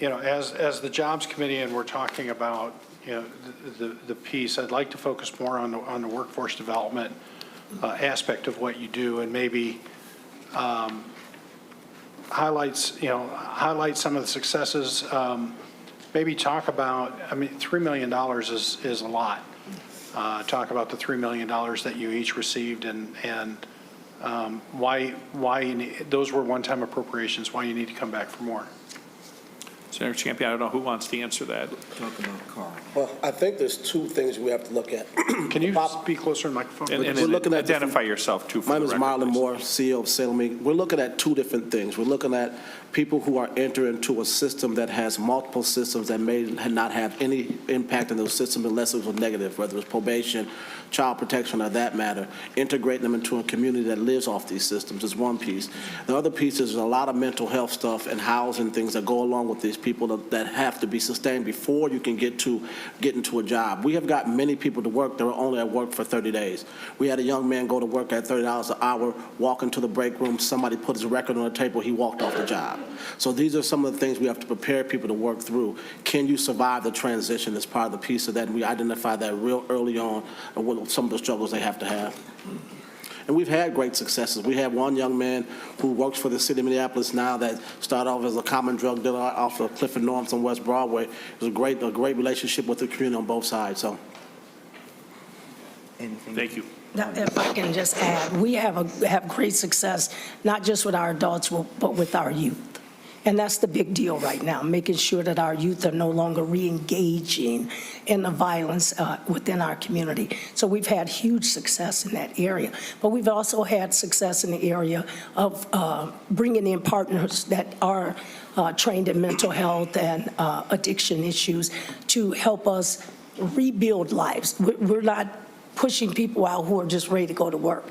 as the Jobs Committee, and we're talking about, the piece, I'd like to focus more on the workforce development aspect of what you do, and maybe highlight some of the successes. Maybe talk about, $3 million is a lot. Talk about the $3 million that you each received, and why those were one-time appropriations, why you need to come back for more. Senator Champion, I don't know who wants to answer that. Talk about Carl. Well, I think there's two things we have to look at. Can you speak closer to the microphone? And We're looking at identify yourself, too, for My the name is record, Marlon please. Moore, CEO of Salem Inc. We're looking at two different things. We're looking at people who are entering into a system that has multiple systems that may not have any impact on those systems unless it was negative, whether it's probation, child protection, or that matter. Integrating them into a community that lives off these systems is one piece. The other piece is a lot of mental health stuff and housing things that go along with these people that have to be sustained before you can get into a job. We have got many people to work that are only at work for 30 days. We had a young man go to work at $30 an hour, walk into the break room, somebody put his record on the table, he walked off the job. So these are some of the things we have to prepare people to work through. Can you survive the transition as part of the piece of that? And we identify that real early on and what some of the struggles they have to have. And we've had great successes. We have one young man who works for the city of Minneapolis now that started off as a common drug dealer off of Clifford Norms on West Broadway. It was a great relationship with the community on both sides. So, Thank you. Now, if I can just add, we have great success, not just with our adults, but with our youth. And that's the big deal right now, making sure that our youth are no longer re-engaging in the violence within our community. So we've had huge success in that area. But we've also had success in the area of bringing in partners that are trained in mental health and addiction issues to help us rebuild lives. We're not pushing people out who are just ready to go to work.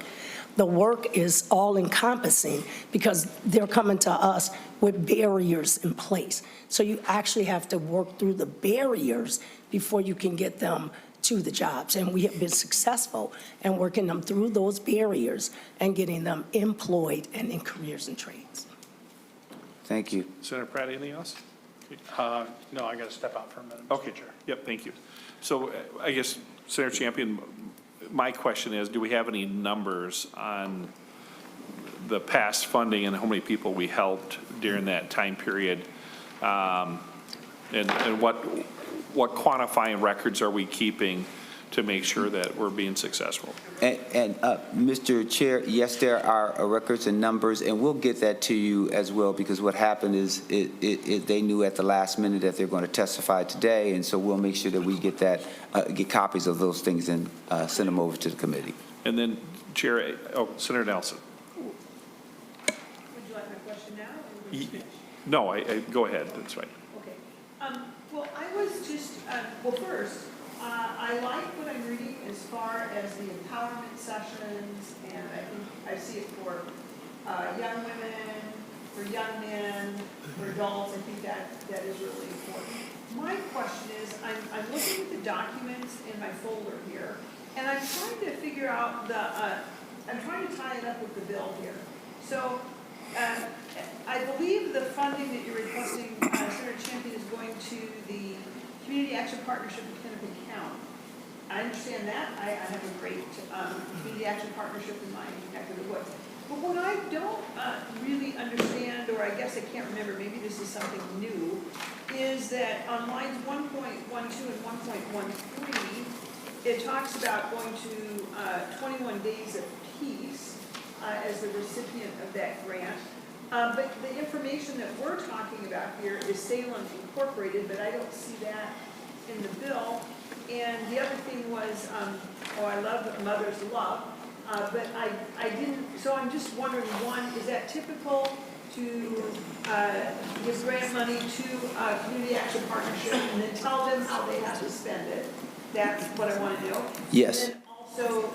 The work is all-encompassing because they're coming to us with barriers in place. So you actually have to work through the barriers before you can get them to the jobs. And we have been successful in working them through those barriers and getting them employed and in careers and trades. Thank you. Senator Pratt, anything else? No, I got to step out for a minute, Okay. Mr. Chair. Yep, thank you. So I guess, Senator Champion, my question is, do we have any numbers on the past funding and how many people we helped during that time period? And what quantifying records are we keeping to make sure that we're being successful? And Mr. Chair, yes, there are records and numbers, and we'll get that to you as well, because what happened is they knew at the last minute that they're going to testify today, and so we'll make sure that we get that, get copies of those things and send them over to the committee. And then, Chair, Senator Nelson. Would you like my question now? No, go ahead, that's fine. Okay. Well, I was just, well, first, I like what I'm reading as far as the empowerment sessions, and I think I see it for young women, for young men, for adults. I think that is really important. My question is, I'm looking at the documents in my folder here, and I'm trying to figure out I'm trying to tie it up with the bill here. So I believe the funding that you're requesting, Senator Champion, is going to the Community Action Partnership with Hennepin County. I understand that. I have a great Community Action Partnership in my neck of the woods. But what I don't really understand, or I guess I can't remember, maybe this is something new, is that on lines 1.12 and 1.13, it talks about going to 21 days of peace as the recipient of that grant. But the information that we're talking about here is Salem Incorporated, but I don't see that in the bill. And the other thing was, I love Mother's Love, but I didn't, so I'm just wondering, one, is that typical to give grant money to Community Action Partnership and then tell them how they have to spend it? That's what I want to know. Yes. And then also,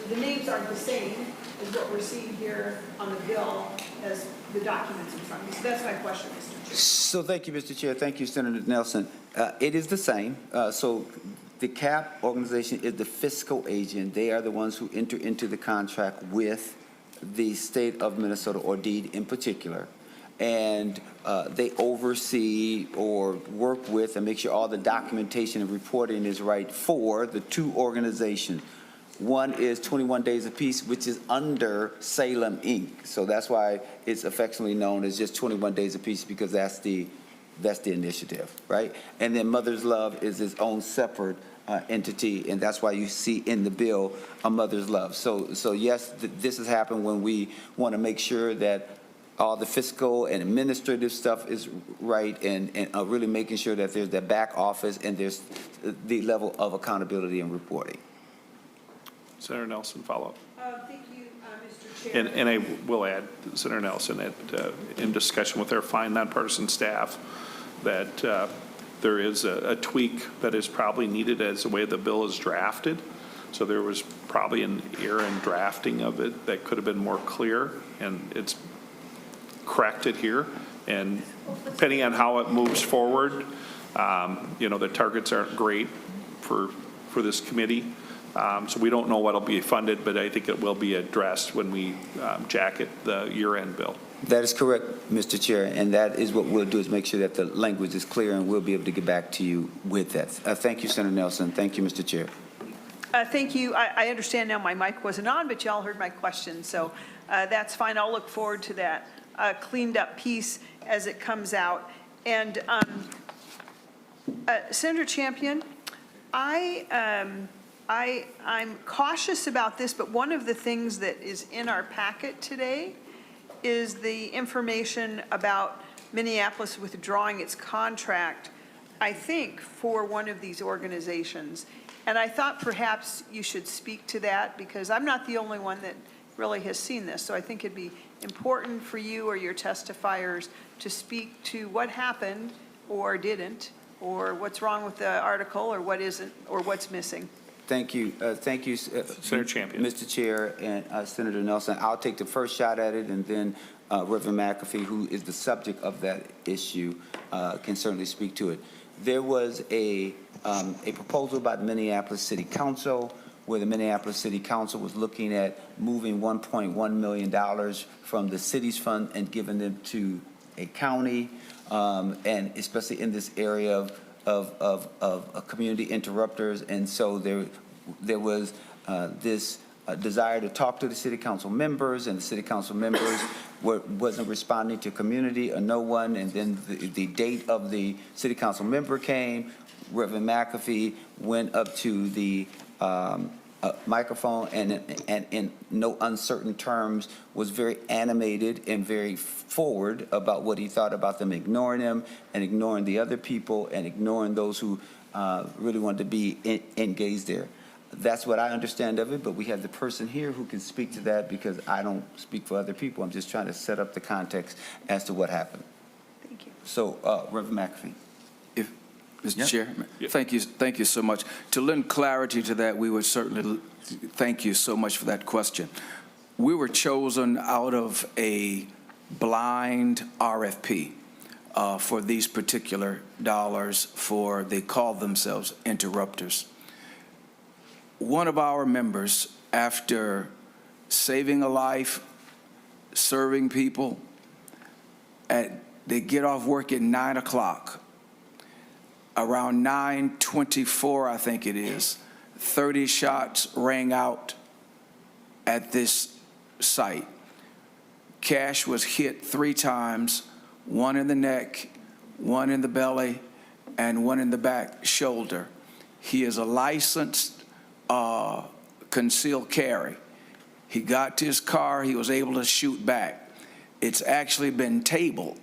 the names aren't the same as what we're seeing here on the bill as the documents in front of me. So that's my question, Mr. Chair. So thank you, Mr. Chair. Thank you, Senator Nelson. It is the same. So the CAP organization is the fiscal agent. They are the ones who enter into the contract with the state of Minnesota, or DEED in particular. And they oversee or work with and make sure all the documentation and reporting is right for the two organizations. One is 21 Days of Peace, which is under Salem, Inc. So that's why it's affectionately known as just 21 Days of Peace, because that's the initiative, right? And then Mother's Love is its own separate entity, and that's why you see in the bill a Mother's Love. So yes, this has happened when we want to make sure that all the fiscal and administrative stuff is right, and really making sure that there's that back office and there's the level of accountability and reporting. Senator Nelson, follow up. Thank you, Mr. Chair. And I will add, Senator Nelson, that in discussion with our fine nonpartisan staff, that there is a tweak that is probably needed as the way the bill is drafted. So there was probably an error in drafting of it that could have been more clear, and it's corrected here. And depending on how it moves forward, the targets aren't great for this committee. So we don't know what will be funded, but I think it will be addressed when we jacket the year-end bill. That is correct, Mr. Chair, and that is what we'll do, is make sure that the language is clear, and we'll be able to get back to you with that. Thank you, Senator Nelson. Thank you, Mr. Chair. Thank you. I understand now my mic wasn't on, but y'all heard my question, so that's fine. I'll look forward to that cleaned up piece as it comes out. And Senator Champion, I'm cautious about this, but one of the things that is in our packet today is the information about Minneapolis withdrawing its contract, I think, for one of these organizations. And I thought perhaps you should speak to that, because I'm not the only one that really has seen this. So I think it'd be important for you or your testifiers to speak to what happened or didn't, or what's wrong with the article, or what isn't, or what's missing. Thank you. Thank you, Senator Champion. Mr. Chair and Senator Nelson. I'll take the first shot at it, and then Reverend McAfee, who is the subject of that issue, can certainly speak to it. There was a proposal by the Minneapolis City Council where the Minneapolis City Council was looking at moving $1.1 million from the city's fund and giving them to a county, and especially in this area of community interrupters. And so there was this desire to talk to the city council members, and the city council members wasn't responding to community or no one. And then the date of the city council member came. Reverend McAfee went up to the microphone and in no uncertain terms was very animated and very forward about what he thought about them ignoring him and ignoring the other people and ignoring those who really wanted to be engaged there. That's what I understand of it, but we have the person here who can speak to that because I don't speak for other people. I'm just trying to set up the context as to what happened. Thank you. So, Reverend McAfee. Mr. Chair, thank you so much. To lend clarity to that, we would certainly thank you so much for that question. We were chosen out of a blind RFP for these particular dollars for, they call themselves interrupters. One of our members, after saving a life, serving people, they get off work at 9 o'clock. Around 9:24, I think it is, 30 shots rang out at this site. Cash was hit 3 times, one in the neck, one in the belly, and one in the back shoulder. He is a licensed concealed carry. He got to his car, he was able to shoot back. It's actually been tabled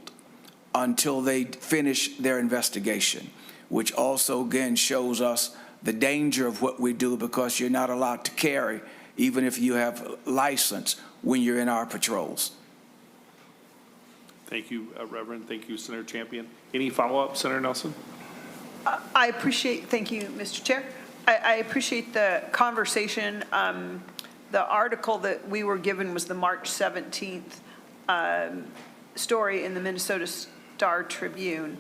until they finish their investigation, which also, again, shows us the danger of what we do because you're not allowed to carry, even if you have license, when you're in our patrols. Thank you, Reverend. Thank you, Senator Champion. Any follow-up, Senator Nelson? I appreciate, thank you, Mr. Chair. I appreciate the conversation. The article that we were given was the March 17th story in the Minnesota Star Tribune.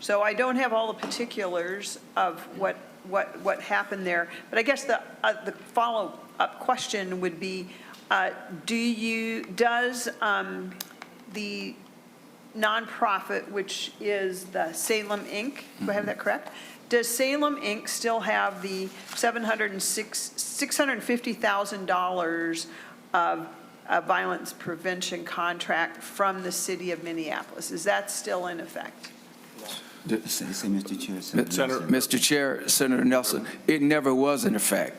So I don't have all the particulars of what happened there, but I guess the follow-up question would be, does the nonprofit, which is the Salem Inc., do I have that correct? Does Salem Inc. still have the $650,000 of a violence prevention contract from the city of Minneapolis? Is that still in effect? Mr. Chair, Senator Nelson, it never was in effect.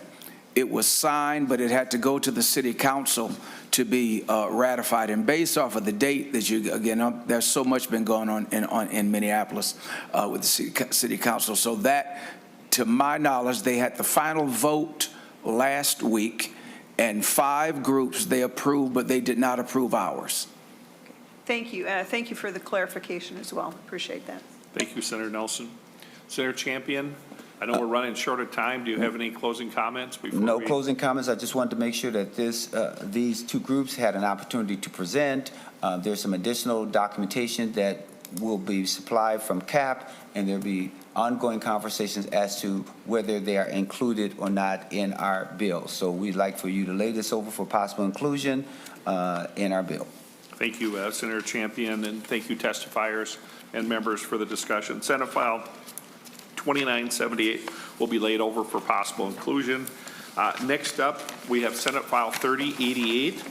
It was signed, but it had to go to the city council to be ratified. And based off of the date that you, again, there's so much been going on in Minneapolis with the city council. So that, to my knowledge, they had the final vote last week, and 5 groups they approved, but they did not approve ours. Thank you. Thank you for the clarification as well. Appreciate that. Thank you, Senator Nelson. Senator Champion, I know we're running short of time. Do you have any closing comments before No we... closing comments. I just wanted to make sure that these 2 groups had an opportunity to present. There's some additional documentation that will be supplied from CAP, and there'll be ongoing conversations as to whether they are included or not in our bill. So we'd like for you to lay this over for possible inclusion in our bill. Thank you, Senator Champion, and thank you, testifiers and members, for the discussion. Senate File 2978 will be laid over for possible inclusion. Next up, we have Senate File 3088.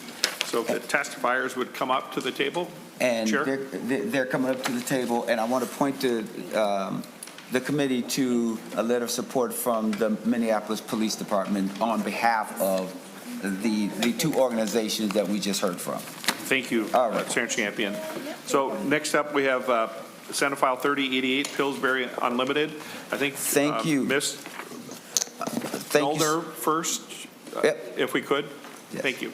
So if the testifiers would come up to the table. And Chair? they're coming up to the table, and I want to point to the committee to a letter of support from the Minneapolis Police Department on behalf of the 2 organizations that we just heard from. Thank you, Senator Champion. So next up, we have Senate File 3088, Pillsbury Unlimited. I think Thank you. Ms. Elder first, if we could. Yes. Thank you.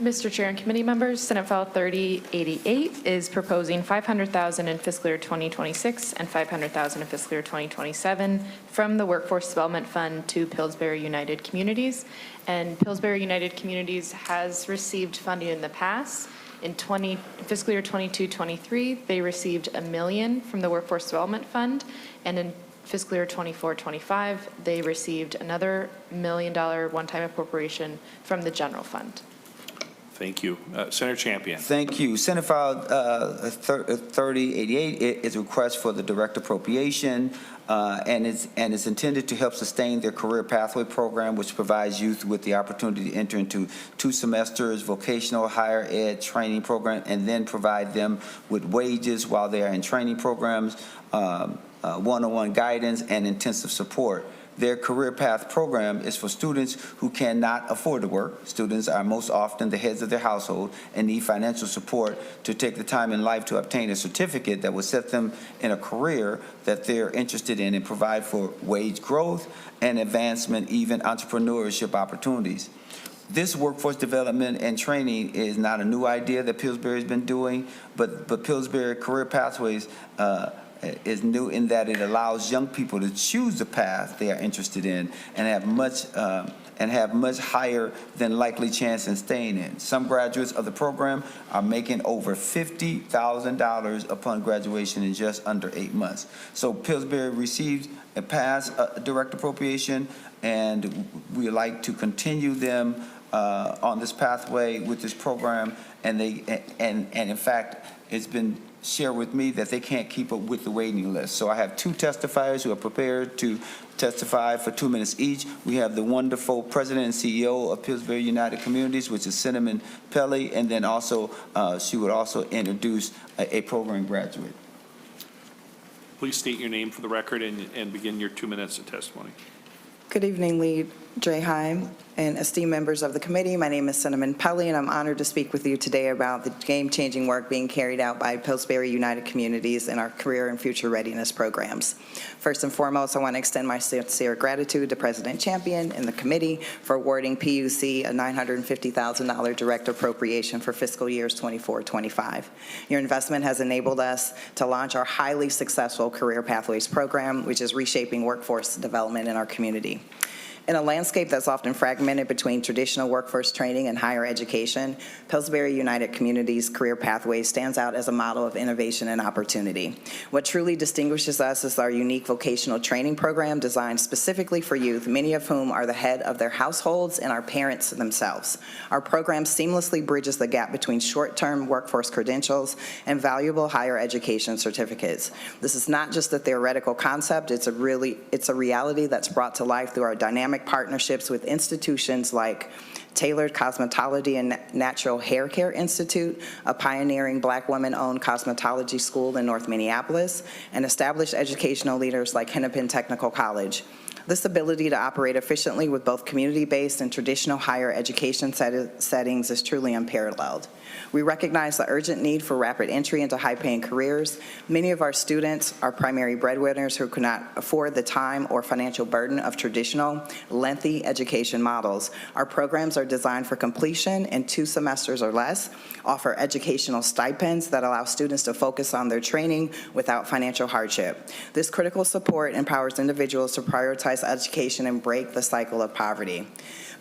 Mr. Chair and committee members, Senate File 3088 is proposing $500,000 in fiscal year 2026 and $500,000 in fiscal year 2027 from the Workforce Development Fund to Pillsbury United Communities. And Pillsbury United Communities has received funding in the past. In fiscal year 22-23, they received $1 million from the Workforce Development Fund, and in fiscal year 24-25, they received another $1 million one-time appropriation from the general fund. Thank you. Senator Champion. Thank you. Senate File 3088 is a request for the direct appropriation, and it's intended to help sustain their career pathway program, which provides youth with the opportunity to enter into 2 semesters vocational higher ed training program, and then provide them with wages while they are in training programs, one-on-one guidance, and intensive support. Their career path program is for students who cannot afford to work. Students are most often the heads of their household and need financial support to take the time in life to obtain a certificate that will set them in a career that they're interested in and provide for wage growth and advancement, even entrepreneurship opportunities. This workforce development and training is not a new idea that Pillsbury's been doing, but Pillsbury Career Pathways is new in that it allows young people to choose the path they are interested in and have much higher than likely chance in staying in. Some graduates of the program are making over $50,000 upon graduation in just under 8 months. So Pillsbury received a past direct appropriation, and we would like to continue them on this pathway with this program. And in fact, it's been shared with me that they can't keep up with the waiting list. So I have 2 testifiers who are prepared to testify for 2 minutes each. We have the wonderful president and CEO of Pillsbury United Communities, which is Cinnamon Pelly, and then also she would also introduce a program graduate. Please state your name for the record and begin your 2 minutes of testimony. Good evening, Lead DYGI and esteemed members of the committee. My name is Cinnamon Pelly, and I'm honored to speak with you today about the game-changing work being carried out by Pillsbury United Communities in our career and future readiness programs. First and foremost, I want to extend my sincere gratitude to President Champion and the committee for awarding PUC a $950,000 direct appropriation for fiscal years 24-25. Your investment has enabled us to launch our highly successful Career Pathways program, which is reshaping workforce development in our community. In a landscape that's often fragmented between traditional workforce training and higher education, Pillsbury United Communities Career Pathways stands out as a model of innovation and opportunity. What truly distinguishes us is our unique vocational training program designed specifically for youth, many of whom are the head of their households and are parents themselves. Our program seamlessly bridges the gap between short-term workforce credentials and valuable higher education certificates. This is not just a theoretical concept, it's a reality that's brought to life through our dynamic partnerships with institutions like Tailored Cosmetology and Natural Hair Care Institute, a pioneering Black women-owned cosmetology school in North Minneapolis, and established educational leaders like Hennepin Technical College. This ability to operate efficiently with both community-based and traditional higher education settings is truly unparalleled. We recognize the urgent need for rapid entry into high-paying careers. Many of our students are primary breadwinners who cannot afford the time or financial burden of traditional, lengthy education models. Our programs are designed for completion in 2 semesters or less, offer educational stipends that allow students to focus on their training without financial hardship. This critical support empowers individuals to prioritize education and break the cycle of poverty.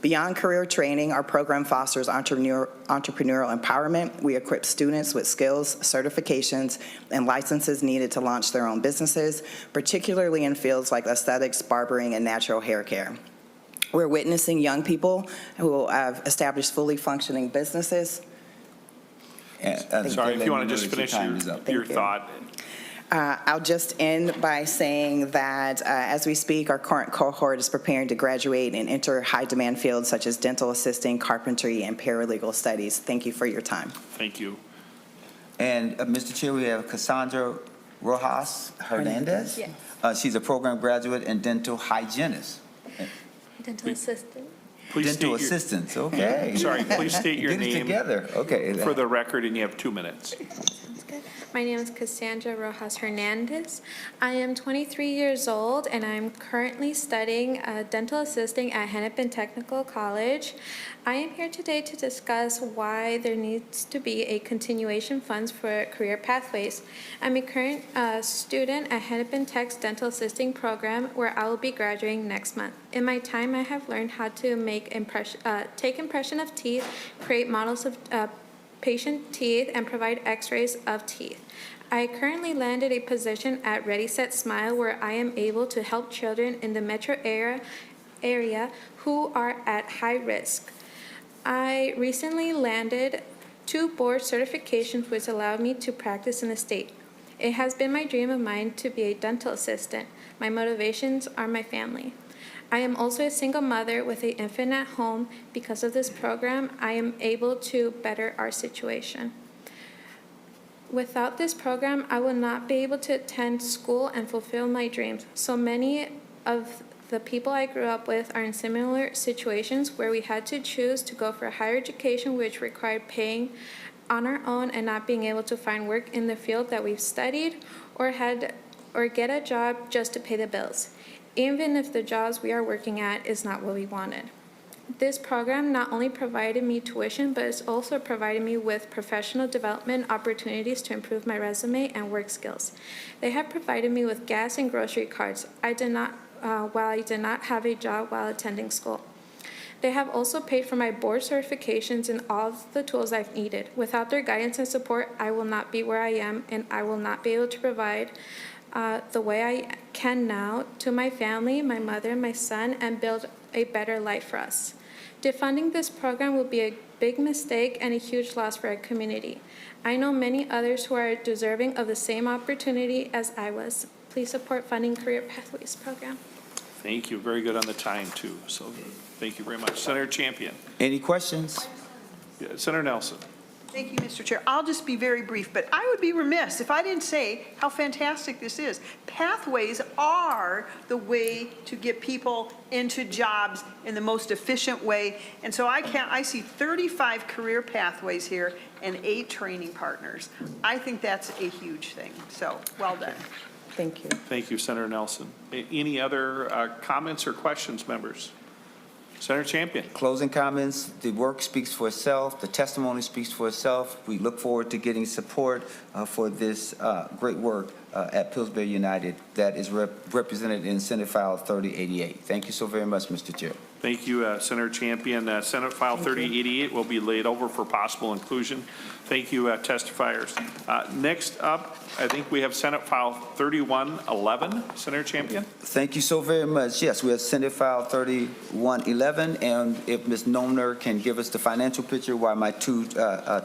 Beyond career training, our program fosters entrepreneurial empowerment. We equip students with skills, certifications, and licenses needed to launch their own businesses, particularly in fields like aesthetics, barbering, and natural hair care. We're witnessing young people who have established fully functioning businesses. Sorry, if you want to just finish your thought. I'll just end by saying that as we speak, our current cohort is preparing to graduate and enter high-demand fields such as dental assisting, carpentry, and paralegal studies. Thank you for your time. Thank you. And Mr. Chair, we have Cassandra Rojas Hernandez. Yes. She's a program graduate and dental hygienist. Dental assistant. Dental assistants, okay. Sorry, please state your Get it name together, okay. for the record, and you have 2 minutes. My name is Cassandra Rojas Hernandez. I am 23 years old and I'm currently studying dental assisting at Hennepin Technical College. I am here today to discuss why there needs to be a continuation funds for career pathways. I'm a current student at Hennepin Tech's dental assisting program where I will be graduating next month. In my time, I have learned how to make take impression of teeth, create models of patient teeth, and provide x-rays of teeth. I currently landed a position at Ready Set Smile where I am able to help children in the metro area who are at high risk. I recently landed 2 board certifications which allowed me to practice in the state. It has been my dream of mine to be a dental assistant. My motivations are my family. I am also a single mother with an infant at home. Because of this program, I am able to better our situation. Without this program, I will not be able to attend school and fulfill my dreams. So many of the people I grew up with are in similar situations where we had to choose to go for higher education, which required paying on our own and not being able to find work in the field that we've studied, or get a job just to pay the bills, even if the jobs we are working at is not what we wanted. This program not only provided me tuition, but it's also provided me with professional development opportunities to improve my resume and work skills. They have provided me with gas and grocery cards while I did not have a job while attending school. They have also paid for my board certifications and all the tools I've needed. Without their guidance and support, I will not be where I am, and I will not be able to provide the way I can now to my family, my mother, my son, and build a better life for us. Defunding this program will be a big mistake and a huge loss for our community. I know many others who are deserving of the same opportunity as I was. Please support funding Career Pathways program. Thank you. Very good on the time, too. So thank you very much. Senator Champion. Any questions? Yeah, Senator Nelson. Thank you, Mr. Chair. I'll just be very brief, but I would be remiss if I didn't say how fantastic this is. Pathways are the way to get people into jobs in the most efficient way. And so I see 35 career pathways here and 8 training partners. I think that's a huge thing. So well done. Thank you. Thank you, Senator Nelson. Any other comments or questions, members? Senator Champion. Closing comments. The work speaks for itself. The testimony speaks for itself. We look forward to getting support for this great work at Pillsbury United that is represented in Senate File 3088. Thank you so very much, Mr. Chair. Thank you, Senator Champion. Senate File 3088 will be laid over for possible inclusion. Thank you, testifiers. Next up, I think we have Senate File 3111. Senator Champion. Thank you so very much. Yes, we have Senate File 3111, and if Ms. Nomner can give us the financial picture while my 2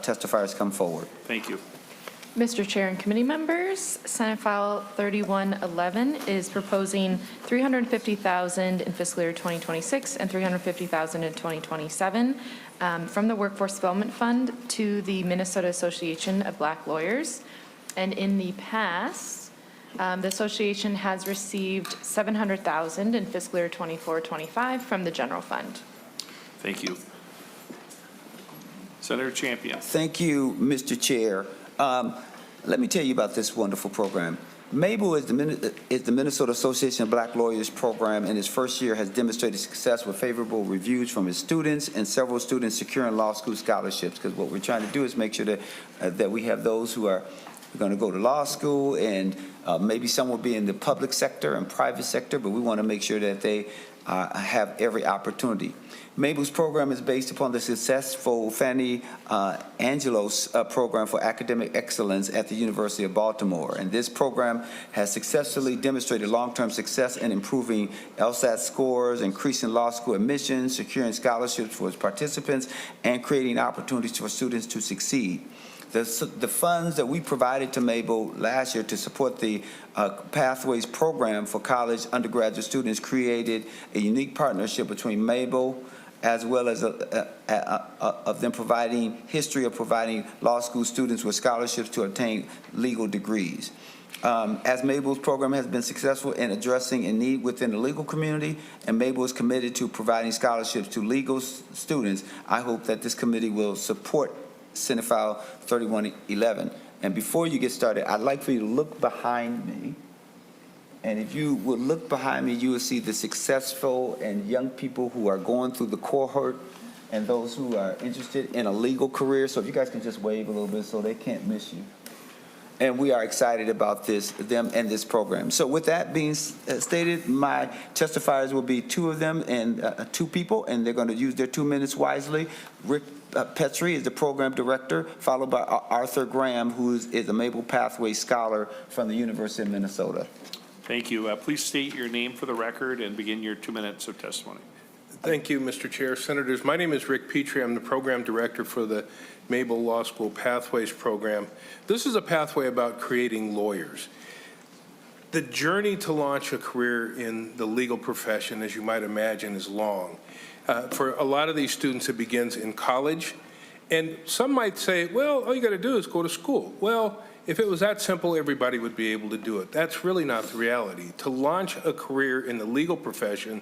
testifiers come forward. Thank you. Mr. Chair and committee members, Senate File 3111 is proposing $350,000 in fiscal year 2026 and $350,000 in 2027 from the Workforce Development Fund to the Minnesota Association of Black Lawyers. And in the past, the association has received $700,000 in fiscal year 24-25 from the general fund. Thank you. Senator Champion. Thank you, Mr. Chair. Let me tell you about this wonderful program. MABLE is the Minnesota Association of Black Lawyers program. In its first year has demonstrated success with favorable reviews from its students and several students securing law school scholarships, because what we're trying to do is make sure that that we have those who are going to go to law school, and maybe some will be in the public sector and private sector, but we want to make sure that they have every opportunity. MABLE's program is based upon the successful Fannie Angelos program for academic excellence at the University of Baltimore. And this program has successfully demonstrated long-term success in improving LSAT scores, increasing law school admissions, securing scholarships for its participants, and creating opportunities for students to succeed. The funds that we provided to MABLE last year to support the Pathways program for college undergraduate students created a unique partnership between MABLE as well as of them providing history of providing law school students with scholarships to obtain legal degrees. As MABLE's program has been successful in addressing a need within the legal community, and MABLE is committed to providing scholarships to legal students, I hope that this committee will support Senate File 3111. And before you get started, I'd like for you to look behind me. And if you would look behind me, you will see the successful and young people who are going through the cohort and those who are interested in a legal career. So if you guys can just wave a little bit so they can't miss you. And we are excited about them and this program. So with that being stated, my testifiers will be two of them and two people, and they're going to use their 2 minutes wisely. Rick Petrie is the program director, followed by Arthur Graham, who is a Maple Pathway Scholar from the University of Minnesota. Thank you. Please state your name for the record and begin your 2 minutes of testimony. Thank you, Mr. Chair. Senators, my name is Rick Petrie. I'm the program director for the Maple Law School Pathways program. This is a pathway about creating lawyers. The journey to launch a career in the legal profession, as you might imagine, is long. For a lot of these students, it begins in college. And some might say, well, all you got to do is go to school. Well, if it was that simple, everybody would be able to do it. That's really not the reality. To launch a career in the legal profession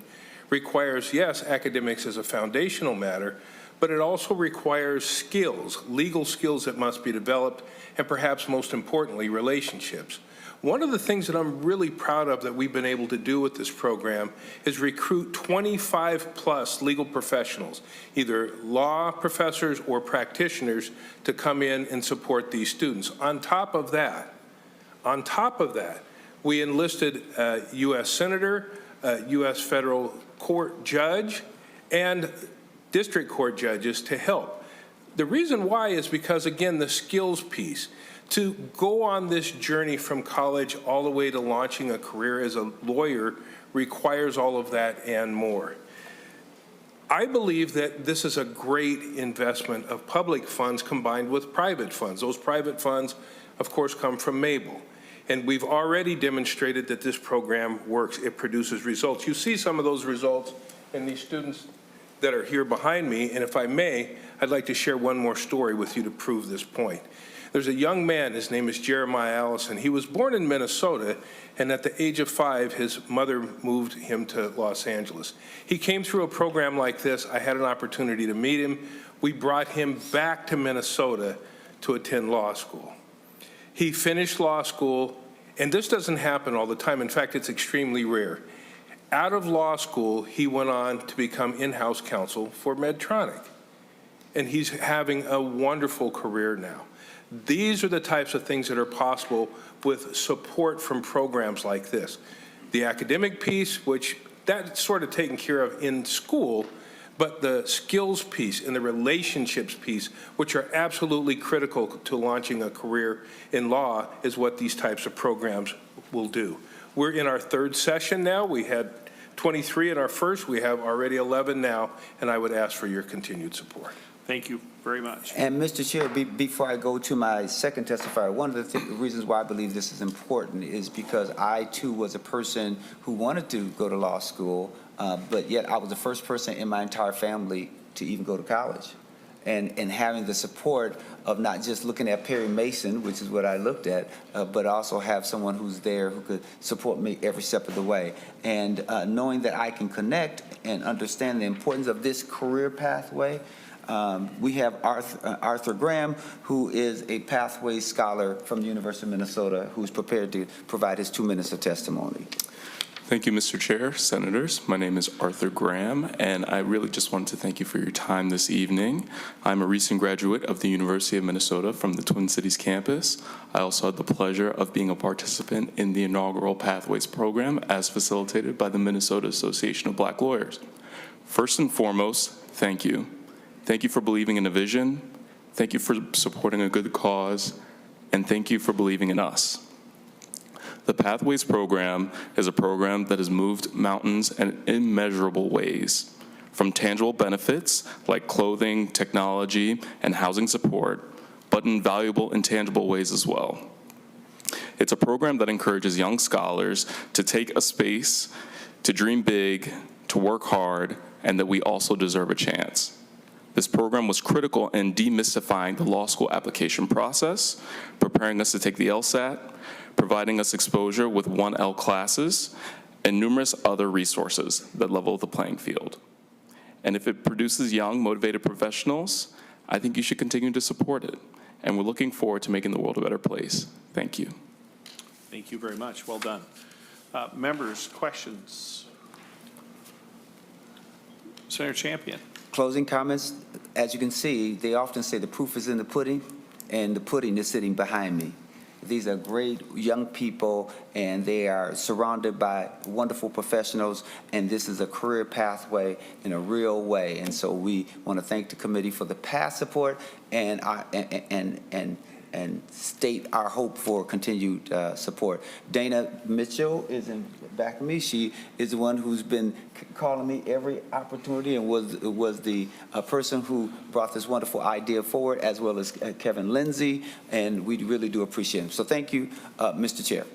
requires, yes, academics as a foundational matter, but it also requires skills, legal skills that must be developed, and perhaps most importantly, relationships. One of the things that I'm really proud of that we've been able to do with this program is recruit 25+ legal professionals, either law professors or practitioners, to come in and support these students. On top of that, we enlisted a U.S. Senator, a U.S. Federal Court judge, and district court judges to help. The reason why is because, again, the skills piece. To go on this journey from college all the way to launching a career as a lawyer requires all of that and more. I believe that this is a great investment of public funds combined with private funds. Those private funds, of course, come from Maple. And we've already demonstrated that this program works. It produces results. You see some of those results in these students that are here behind me. And if I may, I'd like to share one more story with you to prove this point. There's a young man, his name is Jeremiah Allison. He was born in Minnesota, and at the age of 5, his mother moved him to Los Angeles. He came through a program like this. I had an opportunity to meet him. We brought him back to Minnesota to attend law school. He finished law school, and this doesn't happen all the time. In fact, it's extremely rare. Out of law school, he went on to become in-house counsel for Medtronic, and he's having a wonderful career now. These are the types of things that are possible with support from programs like this. The academic piece, which that's sort of taken care of in school, but the skills piece and the relationships piece, which are absolutely critical to launching a career in law, is what these types of programs will do. We're in our 3rd session now. We had 23 in our first. We have already 11 now, and I would ask for your continued support. Thank you very much. And Mr. Chair, before I go to my second testifier, one of the reasons why I believe this is important is because I, too, was a person who wanted to go to law school, but yet I was the first person in my entire family to even go to college. And having the support of not just looking at Perry Mason, which is what I looked at, but also have someone who's there who could support me every step of the way. And knowing that I can connect and understand the importance of this career pathway, we have Arthur Graham, who is a pathway scholar from the University of Minnesota, who's prepared to provide his 2 minutes of testimony. Thank you, Mr. Chair, Senators. My name is Arthur Graham, and I really just wanted to thank you for your time this evening. I'm a recent graduate of the University of Minnesota from the Twin Cities campus. I also had the pleasure of being a participant in the inaugural Pathways program as facilitated by the Minnesota Association of Black Lawyers. First and foremost, thank you. Thank you for believing in a vision. Thank you for supporting a good cause. And thank you for believing in us. The Pathways program is a program that has moved mountains in immeasurable ways, from tangible benefits like clothing, technology, and housing support, but in valuable intangible ways as well. It's a program that encourages young scholars to take a space, to dream big, to work hard, and that we also deserve a chance. This program was critical in demystifying the law school application process, preparing us to take the LSAT, providing us exposure with 1L classes, and numerous other resources that level the playing field. And if it produces young, motivated professionals, I think you should continue to support it. and we're looking forward to making the world a better place. Thank you. Thank you very much. Well done. Members, questions? Senator Champion. Closing comments. As you can see, they often say the proof is in the pudding, and the pudding is sitting behind me. These are great young people, and they are surrounded by wonderful professionals, and this is a career pathway in a real way. And so we want to thank the committee for the past support and state our hope for continued support. Dana Mitchell is in back of me. She is the one who's been calling me every opportunity and was the person who brought this wonderful idea forward, as well as Kevin Lindsay, and we really do appreciate him. So thank you, Mr. Chair.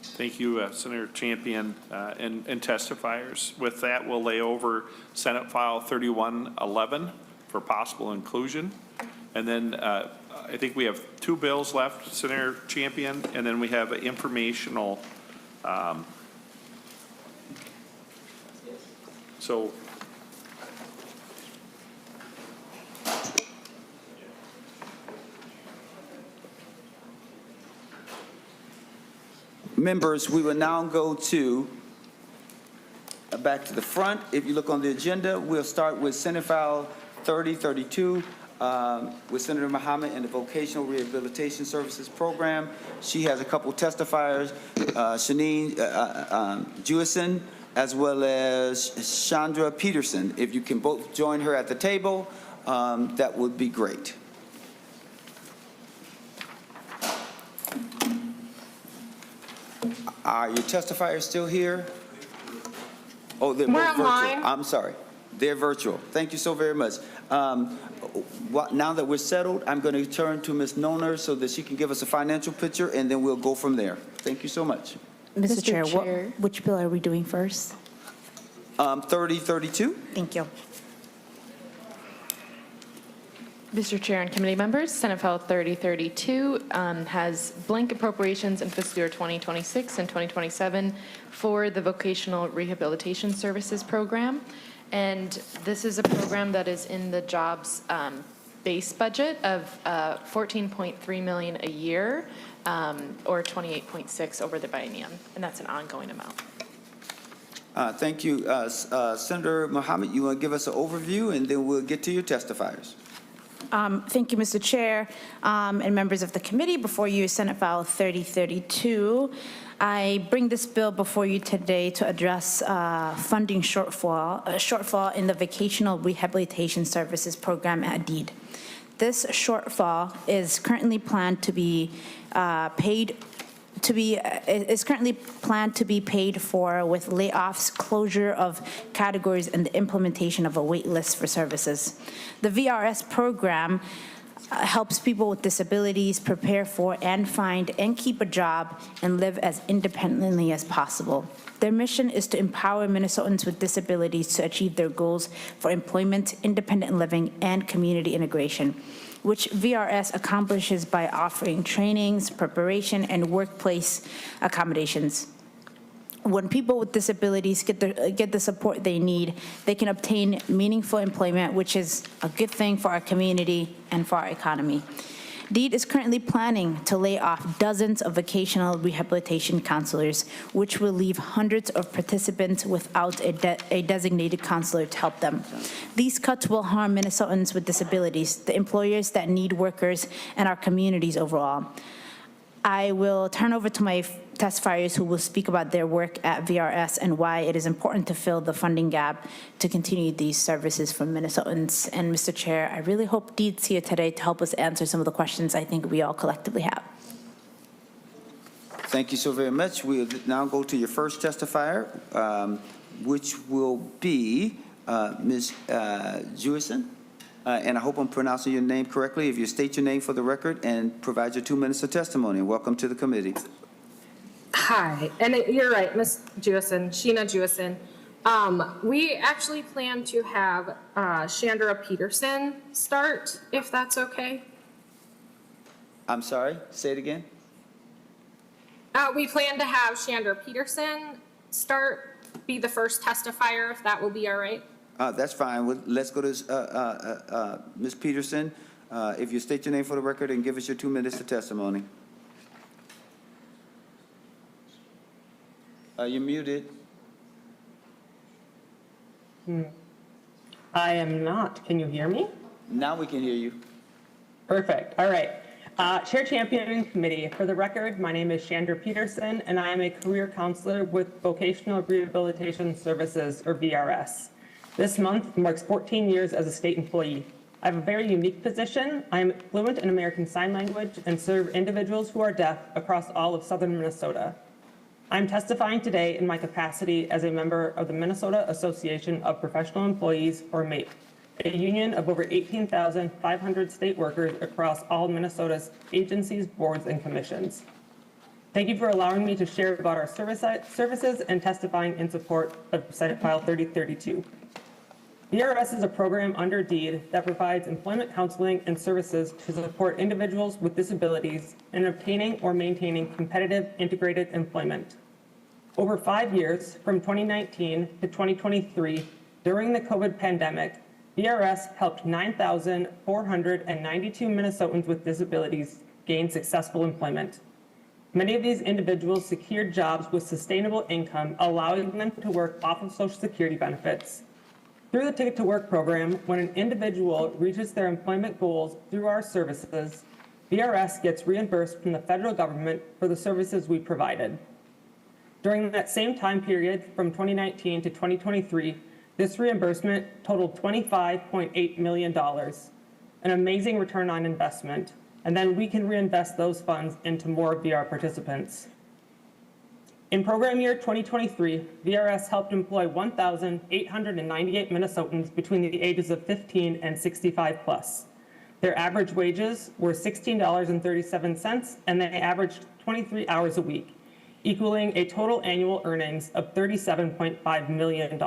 Thank you, Senator Champion and testifiers. With that, we'll lay over Senate File 3111 for possible inclusion. And then I think we have two bills left, Senator Champion, and then we have an informational. So members, we will now go to back to the front. If you look on the agenda, we'll start with Senate File 3032 with Senator Mohamed and the Vocational Rehabilitation Services Program. She has a couple testifiers, Shanine Jewison, as well as Chandra Peterson. If you can both join her at the table, that would be great. Are your testifiers still here? Oh, they're both virtual. I'm sorry. They're virtual. Thank you so very much. Now that we're settled, I'm going to turn to Ms. Noner so that she can give us a financial picture, and then we'll go from there. Thank you so much. Mr. Chair, which bill are we doing first? 3032. Thank you. Mr. Chair and committee members, Senate File 3032 has blank appropriations in fiscal year 2026 and 2027 for the Vocational Rehabilitation Services Program. And this is a program that is in the jobs base budget of $14.3 million a year, or 28.6 over the biennium, and that's an ongoing amount. Thank you. Senator Mohamed, you want to give us an overview, and then we'll get to your testifiers. Thank you, Mr. Chair, and members of the committee. Before you, Senate File 3032. I bring this bill before you today to address funding shortfall in the Vocational Rehabilitation Services Program at DEED. This shortfall is currently planned to be paid for with layoffs, closure of categories, and the implementation of a wait list for services. The VRS program helps people with disabilities prepare for and find and keep a job and live as independently as possible. Their mission is to empower Minnesotans with disabilities to achieve their goals for employment, independent living, and community integration, which VRS accomplishes by offering trainings, preparation, and workplace accommodations. When people with disabilities get the support they need, they can obtain meaningful employment, which is a good thing for our community and for our economy. DEED is currently planning to lay off dozens of vocational rehabilitation counselors, which will leave hundreds of participants without a designated counselor to help them. These cuts will harm Minnesotans with disabilities, the employers that need workers, and our communities overall. I will turn over to my testifiers who will speak about their work at VRS and why it is important to fill the funding gap to continue these services for Minnesotans. And Mr. Chair, I really hope DEED's here today to help us answer some of the questions I think we all collectively have. Thank you so very much. We'll now go to your first testifier, which will be Ms. Jewison. And I hope I'm pronouncing your name correctly. If you state your name for the record and provide your 2 minutes of testimony. Welcome to the committee. Hi, and you're right, Ms. Jewison, Sheena Jewison. We actually plan to have Chandra Peterson start, if that's okay. I'm sorry, say it again. We plan to have Chandra Peterson be the first testifier, if that will be all right. That's fine. Let's go to Ms. Peterson. If you state your name for the record and give us your 2 minutes of testimony. You're muted. I am not. Can you hear me? Now we can hear you. Perfect. All right. Chair Champion and Committee, for the record, my name is Chandra Peterson, and I am a career counselor with Vocational Rehabilitation Services, or VRS. This month marks 14 years as a state employee. I have a very unique position. I am fluent in American Sign Language and serve individuals who are deaf across all of southern Minnesota. I'm testifying today in my capacity as a member of the Minnesota Association of Professional Employees, or MAPE, a union of over 18,500 state workers across all Minnesota's agencies, boards, and commissions. Thank you for allowing me to share about our services and testifying in support of Senate File 3032. VRS is a program under DEED that provides employment counseling and services to support individuals with disabilities in obtaining or maintaining competitive integrated employment. Over 5 years, from 2019 to 2023, during the COVID pandemic, VRS helped 9,492 Minnesotans with disabilities gain successful employment. Many of these individuals secured jobs with sustainable income, allowing them to work off of Social Security benefits. Through the Ticket to Work program, when an individual reaches their employment goals through our services, VRS gets reimbursed from the federal government for the services we provided. During that same time period, from 2019 to 2023, this reimbursement totaled $25.8 million, an amazing return on investment, and then we can reinvest those funds into more VR participants. In program year 2023, VRS helped employ 1,898 Minnesotans between the ages of 15 and 65 plus. Their average wages were $16.37, and they averaged 23 hours a week, equaling a total annual earnings of $37.5 million.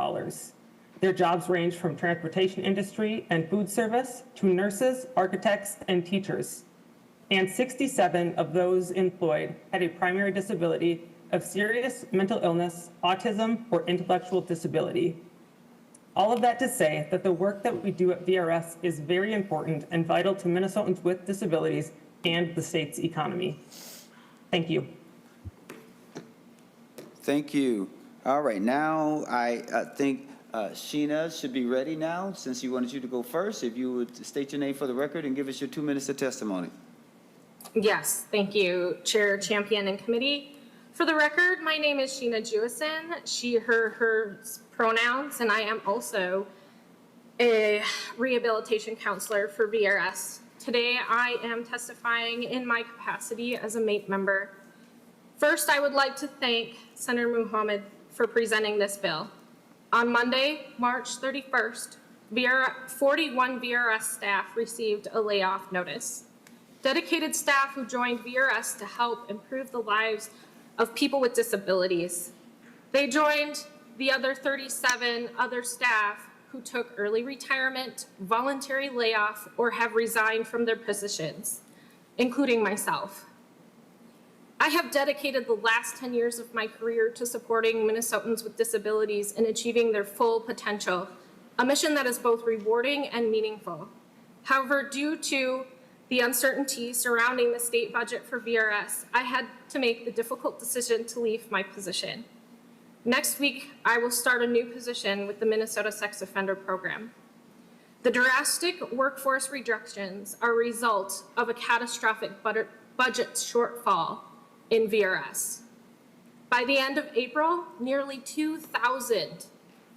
Their jobs range from transportation industry and food service to nurses, architects, and teachers. And 67 of those employed had a primary disability of serious mental illness, autism, or intellectual disability. All of that to say that the work that we do at VRS is very important and vital to Minnesotans with disabilities and the state's economy. Thank you. Thank you. All right, now I think Sheena should be ready now, since she wanted you to go first. If you would state your name for the record and give us your 2 minutes of testimony. Yes, thank you, Chair Champion and Committee. For the record, my name is Sheena Jewison, she, her pronouns, and I am also a rehabilitation counselor for VRS. Today, I am testifying in my capacity as a MAPE member. First, I would like to thank Senator Mohamed for presenting this bill. On Monday, March 31st, 41 VRS staff received a layoff notice. Dedicated staff who joined VRS to help improve the lives of people with disabilities. They joined the other 37 other staff who took early retirement, voluntary layoff, or have resigned from their positions, including myself. I have dedicated the last 10 years of my career to supporting Minnesotans with disabilities in achieving their full potential, a mission that is both rewarding and meaningful. However, due to the uncertainty surrounding the state budget for VRS, I had to make the difficult decision to leave my position. Next week, I will start a new position with the Minnesota Sex Offender Program. The drastic workforce reductions are a result of a catastrophic budget shortfall in VRS. By the end of April, nearly 2,000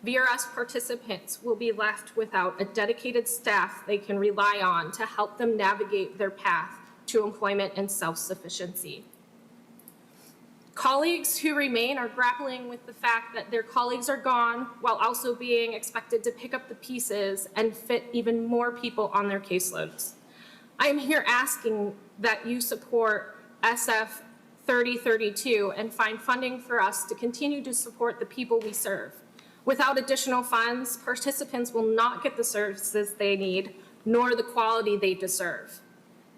VRS participants will be left without a dedicated staff they can rely on to help them navigate their path to employment and self-sufficiency. Colleagues who remain are grappling with the fact that their colleagues are gone while also being expected to pick up the pieces and fit even more people on their caseloads. I am here asking that you support SF 3032 and find funding for us to continue to support the people we serve. Without additional funds, participants will not get the services they need, nor the quality they deserve.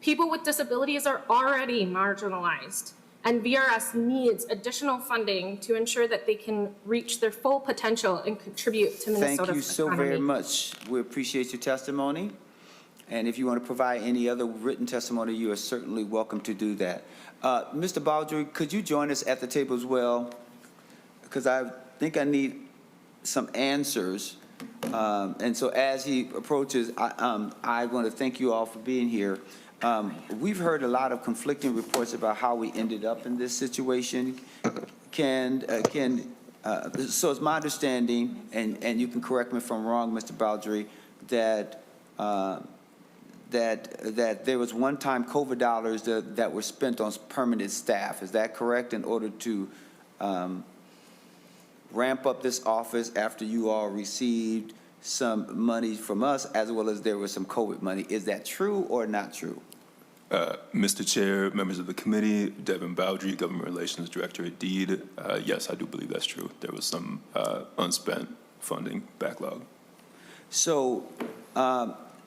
People with disabilities are already marginalized, and VRS needs additional funding to ensure that they can reach their full potential and contribute to Minnesota's economy. Thank you so very much. We appreciate your testimony. And if you want to provide any other written testimony, you are certainly welcome to do that. Mr. Baldry, could you join us at the table as well? Because I think I need some answers. And so as he approaches, I want to thank you all for being here. We've heard a lot of conflicting reports about how we ended up in this situation. So it's my understanding, and you can correct me if I'm wrong, Mr. Baldry, that there was one-time COVID dollars that were spent on permanent staff. Is that correct? In order to ramp up this office after you all received some money from us, as well as there was some COVID money. Is that true or not true? Mr. Chair, members of the committee, Devin Baldry, Government Relations Director at DEED. Yes, I do believe that's true. There was some unspent funding backlog. So,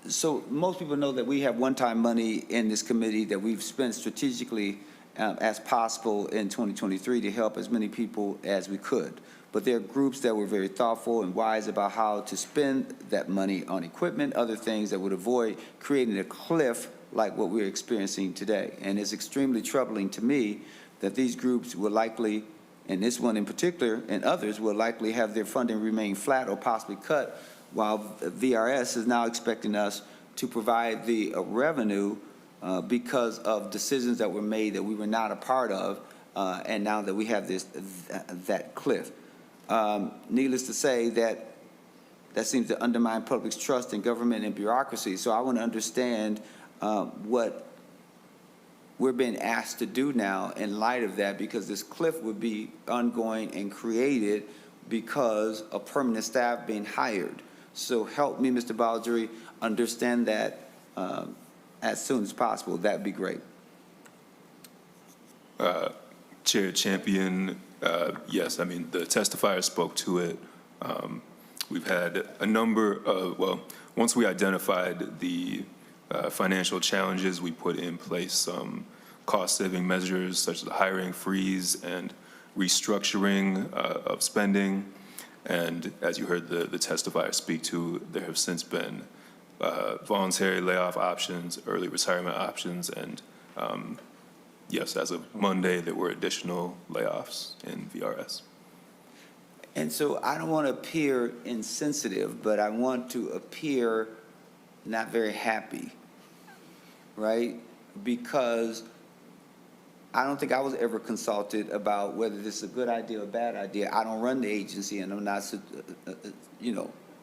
so most people know that we have one-time money in this committee that we've spent strategically as possible in 2023 to help as many people as we could. But there are groups that were very thoughtful and wise about how to spend that money on equipment, other things that would avoid creating a cliff like what we're experiencing today. And it's extremely troubling to me that these groups will likely, and this one in particular, and others will likely have their funding remain flat or possibly cut, while VRS is now expecting us to provide the revenue because of decisions that were made that we were not a part of, and now that we have that cliff. Needless to say, that seems to undermine public's trust in government and bureaucracy. So I want to understand what we're being asked to do now in light of that, because this cliff would be ongoing and created because of permanent staff being hired. So help me, Mr. Baldry, understand that as soon as possible. That'd be great. Chair Champion, yes, I mean, the testifier spoke to it. We've had a number of, well, once we identified the financial challenges, we put in place some cost-saving measures such as the hiring freeze and restructuring of spending. And as you heard the testifier speak to, there have since been voluntary layoff options, early retirement options, and yes, as of Monday, there were additional layoffs in VRS. And so I don't want to appear insensitive, but I want to appear not very happy, right? Because I don't think I was ever consulted about whether this is a good idea or a bad idea. I don't run the agency, and I'm not,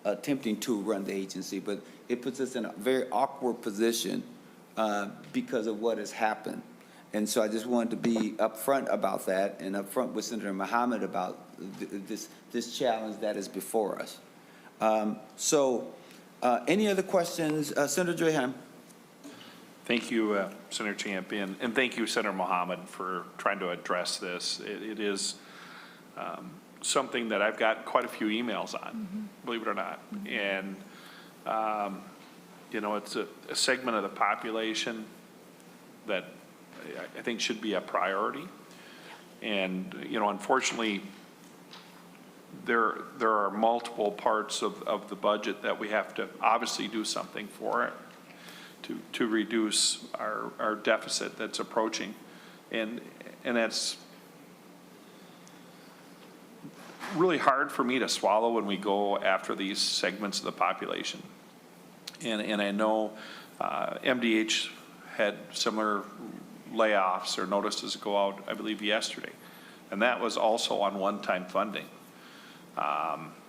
attempting to run the agency, but it puts us in a very awkward position because of what has happened. And so I just wanted to be upfront about that and upfront with Senator Mohamed about this challenge that is before us. Any other questions? Senator Draheim. Thank you, Senator Champion, and thank you, Senator Mohamed, for trying to address this. It is something that I've got quite a few emails on, believe it or not. And, it's a segment of the population that I think should be a priority. And, unfortunately, there are multiple parts of the budget that we have to obviously do something for it to reduce our deficit that's approaching. And that's really hard for me to swallow when we go after these segments of the population. And I know MDH had similar layoffs or notices go out, I believe, yesterday. And that was also on one-time funding.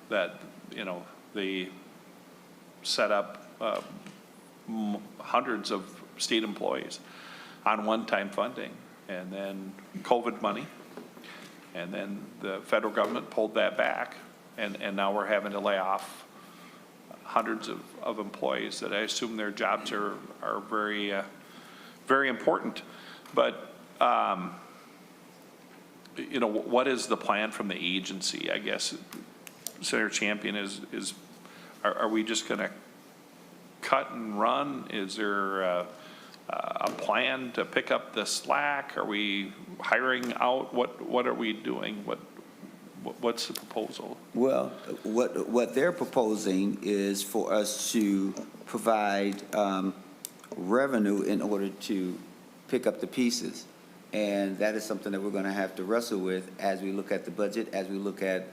That, they set up hundreds of state employees on one-time funding, and then COVID money, and then the federal government pulled that back, and now we're having to lay off hundreds of employees that I assume their jobs are very, very important. But, what is the plan from the agency? I guess, Senator Champion, are we just going to cut and run? Is there a plan to pick up the slack? Are we hiring out? What are we doing? What's the proposal? Well, what they're proposing is for us to provide revenue in order to pick up the pieces. And that is something that we're going to have to wrestle with as we look at the budget, as we look at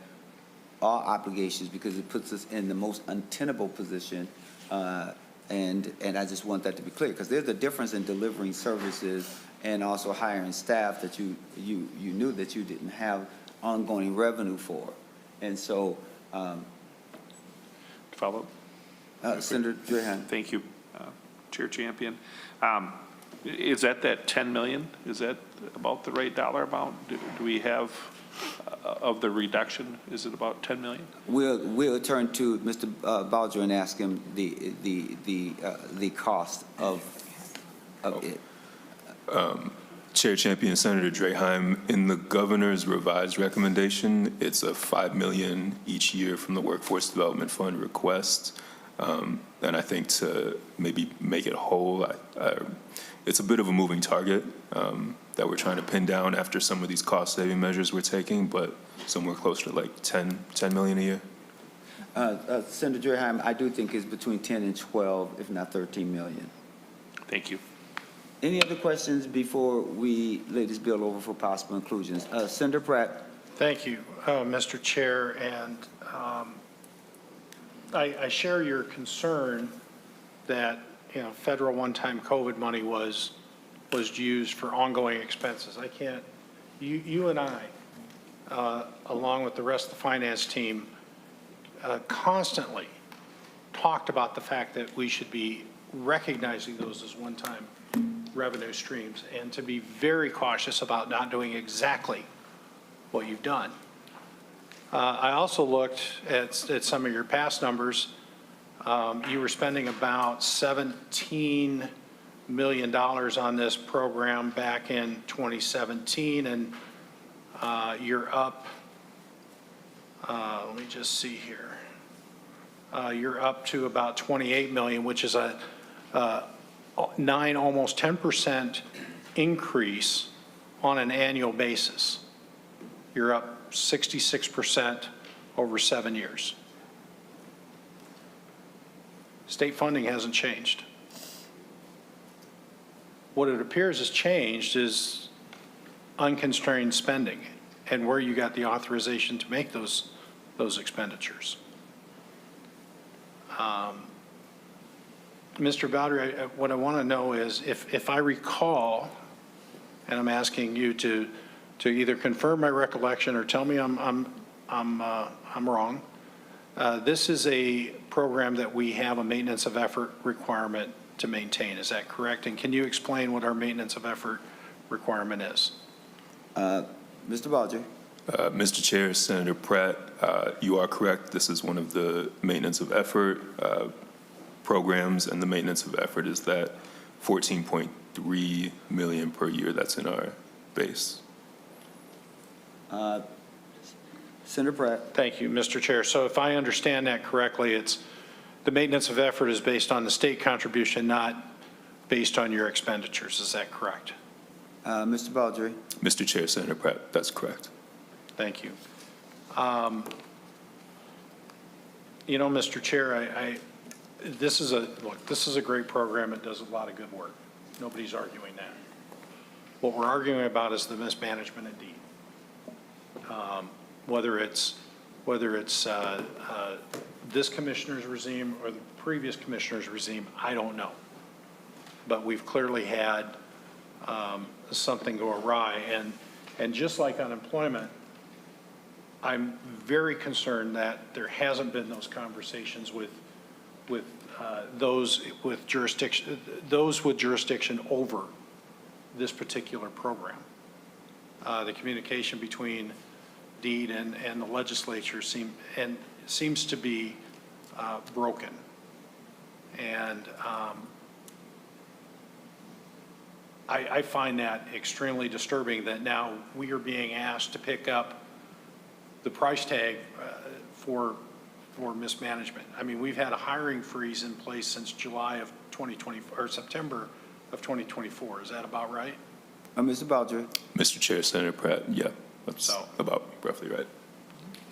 our obligations, because it puts us in the most untenable position. And I just want that to be clear, because there's a difference in delivering services and also hiring staff that you knew that you didn't have ongoing revenue for. And so, Follow up? Senator Drahan. Thank you, Chair Champion. Is that 10 million? Is that about the right dollar amount? Do we have of the reduction? Is it about 10 million? We'll turn to Mr. Bowdger and ask him the cost of it. Chair Champion Senator Draheim, in the governor's revised recommendation, it's a $5 million each year from the Workforce Development Fund request. And I think to maybe make it whole, it's a bit of a moving target that we're trying to pin down after some of these cost-saving measures we're taking, but somewhere close to like 10 million a year. Senator Draheim, I do think it's between 10 and 12, if not 13 million. Thank you. Any other questions before we lay this bill over for possible inclusions? Senator Pratt. Thank you, Mr. Chair, and I share your concern that, you know, federal one-time COVID money was used for ongoing expenses. I can't, you and I, along with the rest of the finance team, constantly talked about the fact that we should be recognizing those as one-time revenue streams and to be very cautious about not doing exactly what you've done. I also looked at some of your past numbers. You were spending about $17 million on this program back in 2017, and you're up, let me just see here. You're up to about 28 million, which is a 9, almost 10% increase on an annual basis. You're up 66% over 7 years. State funding hasn't changed. What it appears has changed is unconstrained spending and where you got the authorization to make those expenditures. Mr. Bowdger, what I want to know is if I recall, and I'm asking you to either confirm my recollection or tell me I'm wrong. This is a program that we have a maintenance of effort requirement to maintain. Is that correct? And can you explain what our maintenance of effort requirement is? Mr. Bowdger. Mr. Chair, Senator Pratt, you are correct. This is one of the maintenance of effort programs, and the maintenance of effort is that 14.3 million per year that's in our base. Senator Pratt. Thank you, Mr. Chair. So if I understand that correctly, it's the maintenance of effort is based on the state contribution, not based on your expenditures. Is that correct? Mr. Bowdger. Mr. Chair, Senator Pratt, that's correct. Thank you. You know, Mr. Chair, this is a great program. It does a lot of good work. Nobody's arguing that. What we're arguing about is the mismanagement indeed. Whether it's this commissioner's regime or the previous commissioner's regime, I don't know. But we've clearly had something go awry. And just like unemployment, I'm very concerned that there hasn't been those conversations with those with jurisdiction over this particular program. The communication between DEED and the legislature seems to be broken. And I find that extremely disturbing that now we are being asked to pick up the price tag for mismanagement. I mean, we've had a hiring freeze in place since July of 2020 or September of 2024. Is that about right? Mr. Bowdger. Mr. Chair, Senator Pratt, yeah, that's about roughly right.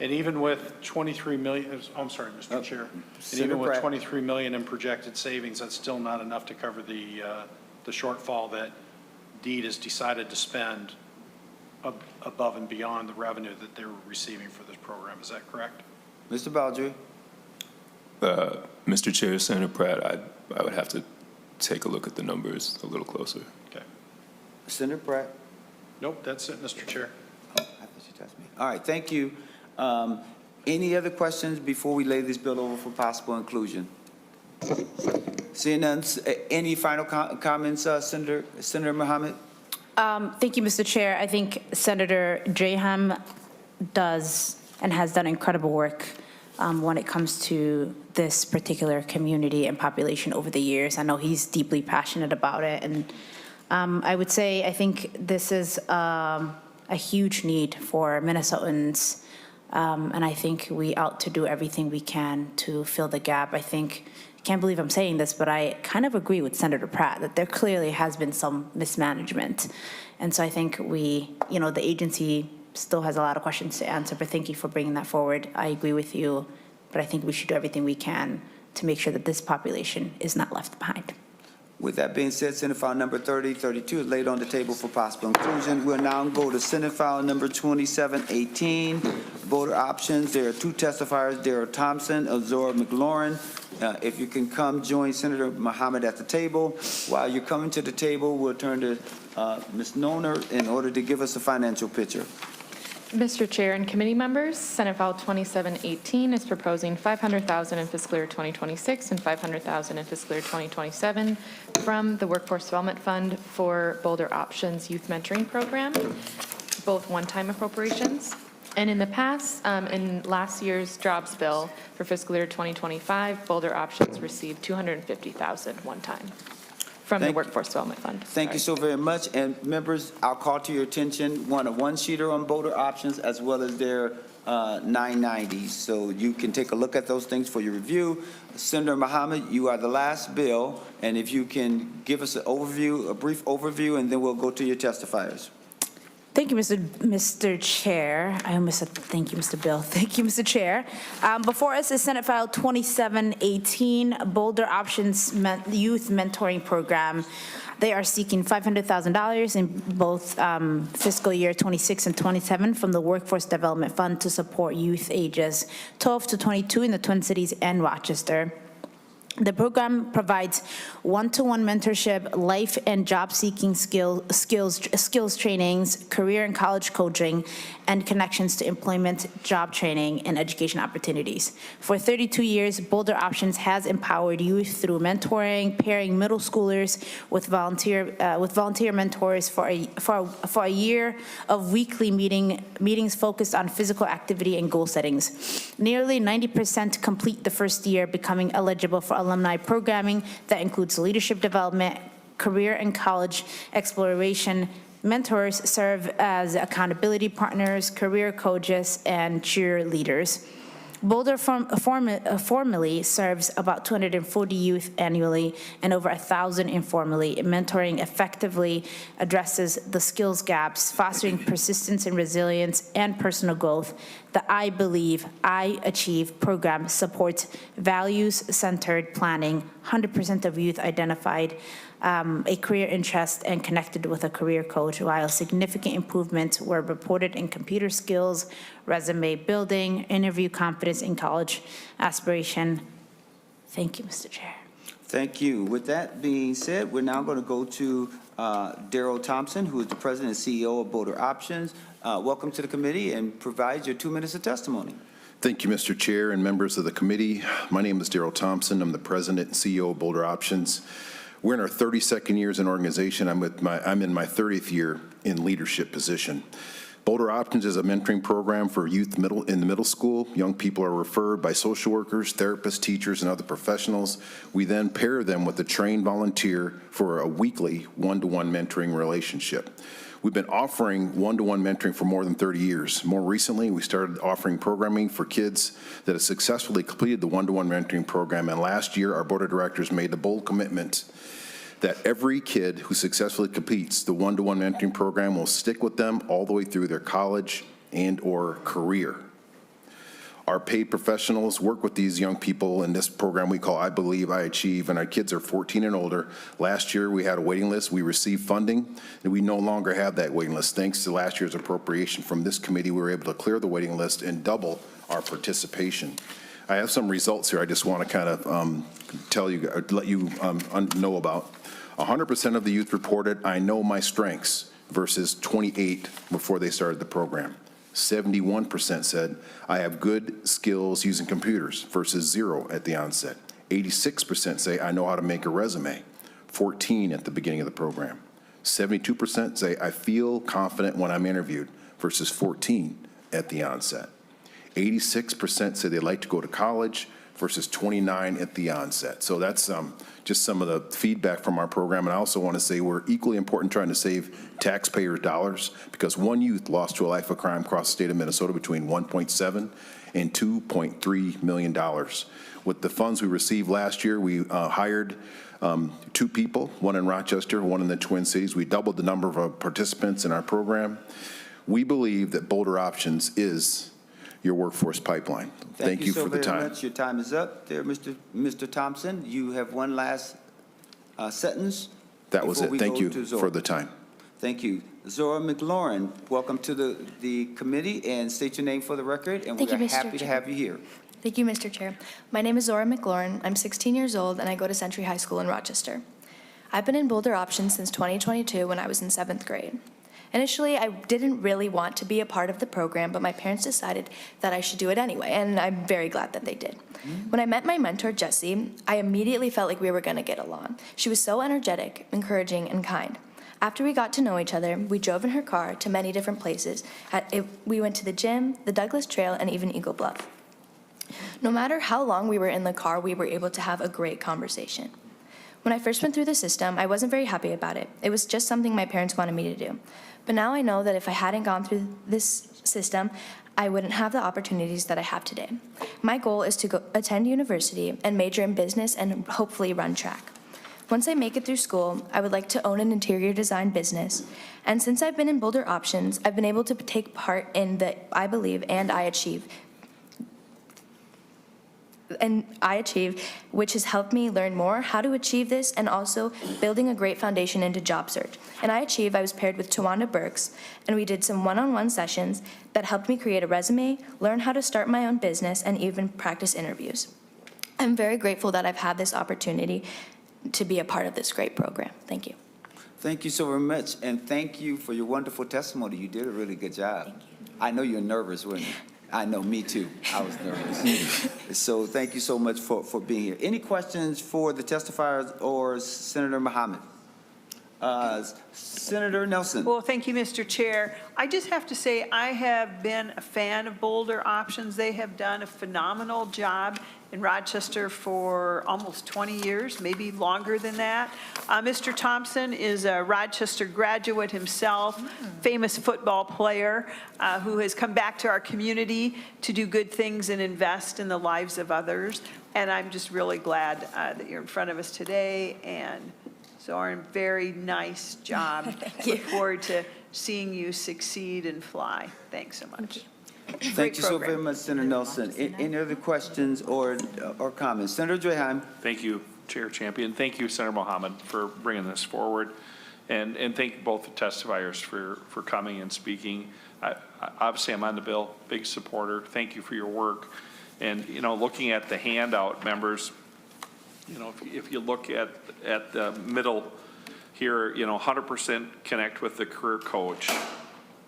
And even with 23 million, I'm sorry, Mr. Chair. And Senator even with Pratt. 23 million in projected savings, that's still not enough to cover the shortfall that DEED has decided to spend above and beyond the revenue that they're receiving for this program. Is that correct? Mr. Baldry? Mr. Chair, Senator Pratt, I would have to take a look at the numbers a little closer. Okay. Senator Pratt? Nope, that's it, Mr. Chair. Oh, I thought you touched me. All right, thank you. Any other questions before we lay this bill over for possible inclusion? Seeing none, any final comments, Senator Mohamed? Thank you, Mr. Chair. I think Senator Draham does and has done incredible work when it comes to this particular community and population over the years. I know he's deeply passionate about it. And I would say I think this is a huge need for Minnesotans. And I think we ought to do everything we can to fill the gap. I can't believe I'm saying this, but I kind of agree with Senator Pratt that there clearly has been some mismanagement. And so I think the agency still has a lot of questions to answer, but thank you for bringing that forward. I agree with you, but I think we should do everything we can to make sure that this population is not left behind. With that being said, Senate File number 3032 is laid on the table for possible inclusion. We'll now go to Senate File number 2718, voter options. There are two testifiers, Darrell Thompson, Azor McLaurin. If you can come join Senator Mohamed at the table. While you're coming to the table, we'll turn to Ms. Noner in order to give us a financial picture. Mr. Chair and committee members, Senate File 2718 is proposing $500,000 in fiscal year 2026 and $500,000 in fiscal year 2027 from the Workforce Development Fund for Boulder Options Youth Mentoring Program, both one-time appropriations. And in the past, in last year's jobs bill for fiscal year 2025, Boulder Options received $250,000 one time from the Workforce Development Fund. Thank you so very much. And members, I'll call to your attention a one-sheeter on voter options as well as their 990s. So you can take a look at those things for your review. Senator Mohamed, you are the last bill. And if you can give us an overview, a brief overview, and then we'll go to your testifiers. Thank you, Mr. Chair. I almost said thank you, Mr. Bill. Thank you, Mr. Chair. Before us is Senate File 2718, Boulder Options Youth Mentoring Program. They are seeking $500,000 in both fiscal year 26 and 27 from the Workforce Development Fund to support youth ages 12 to 22 in the Twin Cities and Rochester. The program provides one-to-one mentorship, life and job-seeking skills trainings, career and college coaching, and connections to employment, job training, and education opportunities. For 32 years, Boulder Options has empowered youth through mentoring, pairing middle schoolers with volunteer mentors for a year of weekly meetings focused on physical activity and goal settings. Nearly 90% complete the first year, becoming eligible for alumni programming that includes leadership development, career and college exploration. Mentors serve as accountability partners, career coaches, and cheerleaders. Boulder formally serves about 240 youth annually and over 1,000 informally. Mentoring effectively addresses the skills gaps, fostering persistence and resilience and personal growth. The I Believe, I Achieve program supports values-centered planning. 100% of youth identified a career interest and connected with a career coach, while significant improvements were reported in computer skills, resume building, interview confidence, and college aspiration. Thank you, Mr. Chair. Thank you. With that being said, we're now going to go to Darrell Thompson, who is the president and CEO of Boulder Options. Welcome to the committee and provide your 2 minutes of testimony. Thank you, Mr. Chair and members of the committee. My name is Darrell Thompson. I'm the president and CEO of Boulder Options. We're in our 32nd years in organization. I'm in my 30th year in leadership position. Boulder Options is a mentoring program for youth in the middle school. Young people are referred by social workers, therapists, teachers, and other professionals. We then pair them with a trained volunteer for a weekly one-to-one mentoring relationship. We've been offering one-to-one mentoring for more than 30 years. More recently, we started offering programming for kids that have successfully completed the one-to-one mentoring program, and last year, our board of directors made the bold commitment that every kid who successfully completes the one-to-one mentoring program will stick with them all the way through their college and/or career. Our paid professionals work with these young people in this program we call I Believe, I Achieve, and our kids are 14 and older. Last year, we had a waiting list. We received funding, and we no longer have that waiting list. Thanks to last year's appropriation from this committee, we were able to clear the waiting list and double our participation. I have some results here I just want to kind of tell you, let you know about. 100% of the youth reported, I know my strengths, versus 28 before they started the program. 71% said, I have good skills using computers, versus 0 at the onset. 86% say, I know how to make a resume, 14 at the beginning of the program. 72% say, I feel confident when I'm interviewed, versus 14 at the onset. 86% say they like to go to college, versus 29 at the onset. So that's just some of the feedback from our program. And I also want to say we're equally important trying to save taxpayers' dollars, because one youth lost to a life of crime across the state of Minnesota between $1.7 and $2.3 million. With the funds we received last year, we hired 2 people, one in Rochester, one in the Twin Cities. We doubled the number of participants in our program. We believe that Boulder Options is your workforce pipeline. Thank you for the time. Thank you so very much. Your time is up there, Mr. Thompson. You have one last sentence. That was it. Thank you for the time. Thank you. Zora McLaurin, welcome to the committee, and state your name for the record, and we are happy to have you here. Thank you, Mr. Chair. My name is Zora McLaurin. I'm 16 years old, and I go to Century High School in Rochester. I've been in Boulder Options since 2022 when I was in 7th grade. Initially, I didn't really want to be a part of the program, but my parents decided that I should do it anyway, and I'm very glad that they did. When I met my mentor, Jessie, I immediately felt like we were going to get along. She was so energetic, encouraging, and kind. After we got to know each other, we drove in her car to many different places. We went to the gym, the Douglas Trail, and even Eagle Bluff. No matter how long we were in the car, we were able to have a great conversation. When I first went through the system, I wasn't very happy about it. It was just something my parents wanted me to do. But now I know that if I hadn't gone through this system, I wouldn't have the opportunities that I have today. My goal is to attend university and major in business and hopefully run track. Once I make it through school, I would like to own an interior design business. And since I've been in Boulder Options, I've been able to take part in the I Believe and I Achieve, which has helped me learn more how to achieve this and also building a great foundation into job search. And I was paired with Tawanda Burks, and we did some one-on-one sessions that helped me create a resume, learn how to start my own business, and even practice interviews. I'm very grateful that I've had this opportunity to be a part of this great program. Thank you. Thank you so very much, and thank you for your wonderful testimony. You did a really good job. Thank you. I know you're nervous, weren't you? I know, me too. I was nervous. So thank you so much for being here. Any questions for the testifiers or Senator Mohamed? Senator Nelson. Well, thank you, Mr. Chair. I just have to say I have been a fan of Boulder Options. They have done a phenomenal job in Rochester for almost 20 years, maybe longer than that. Mr. Thompson is a Rochester graduate himself, famous football player who has come back to our community to do good things and invest in the lives of others. And I'm just really glad that you're in front of us today. And Zoran, very nice job. Thank you. Look forward to seeing you succeed and fly. Thanks so much. Thank you so very much, Senator Nelson. Any other questions or comments? Senator Draheim. Thank you, Chair Champion. Thank you, Senator Mohamed, for bringing this forward. And thank both the testifiers for coming and speaking. Obviously, I'm on the bill, big supporter. Thank you for your work. And, you know, looking at the handout, members, you know, if you look at the middle here, you know, 100% connect with the career coach.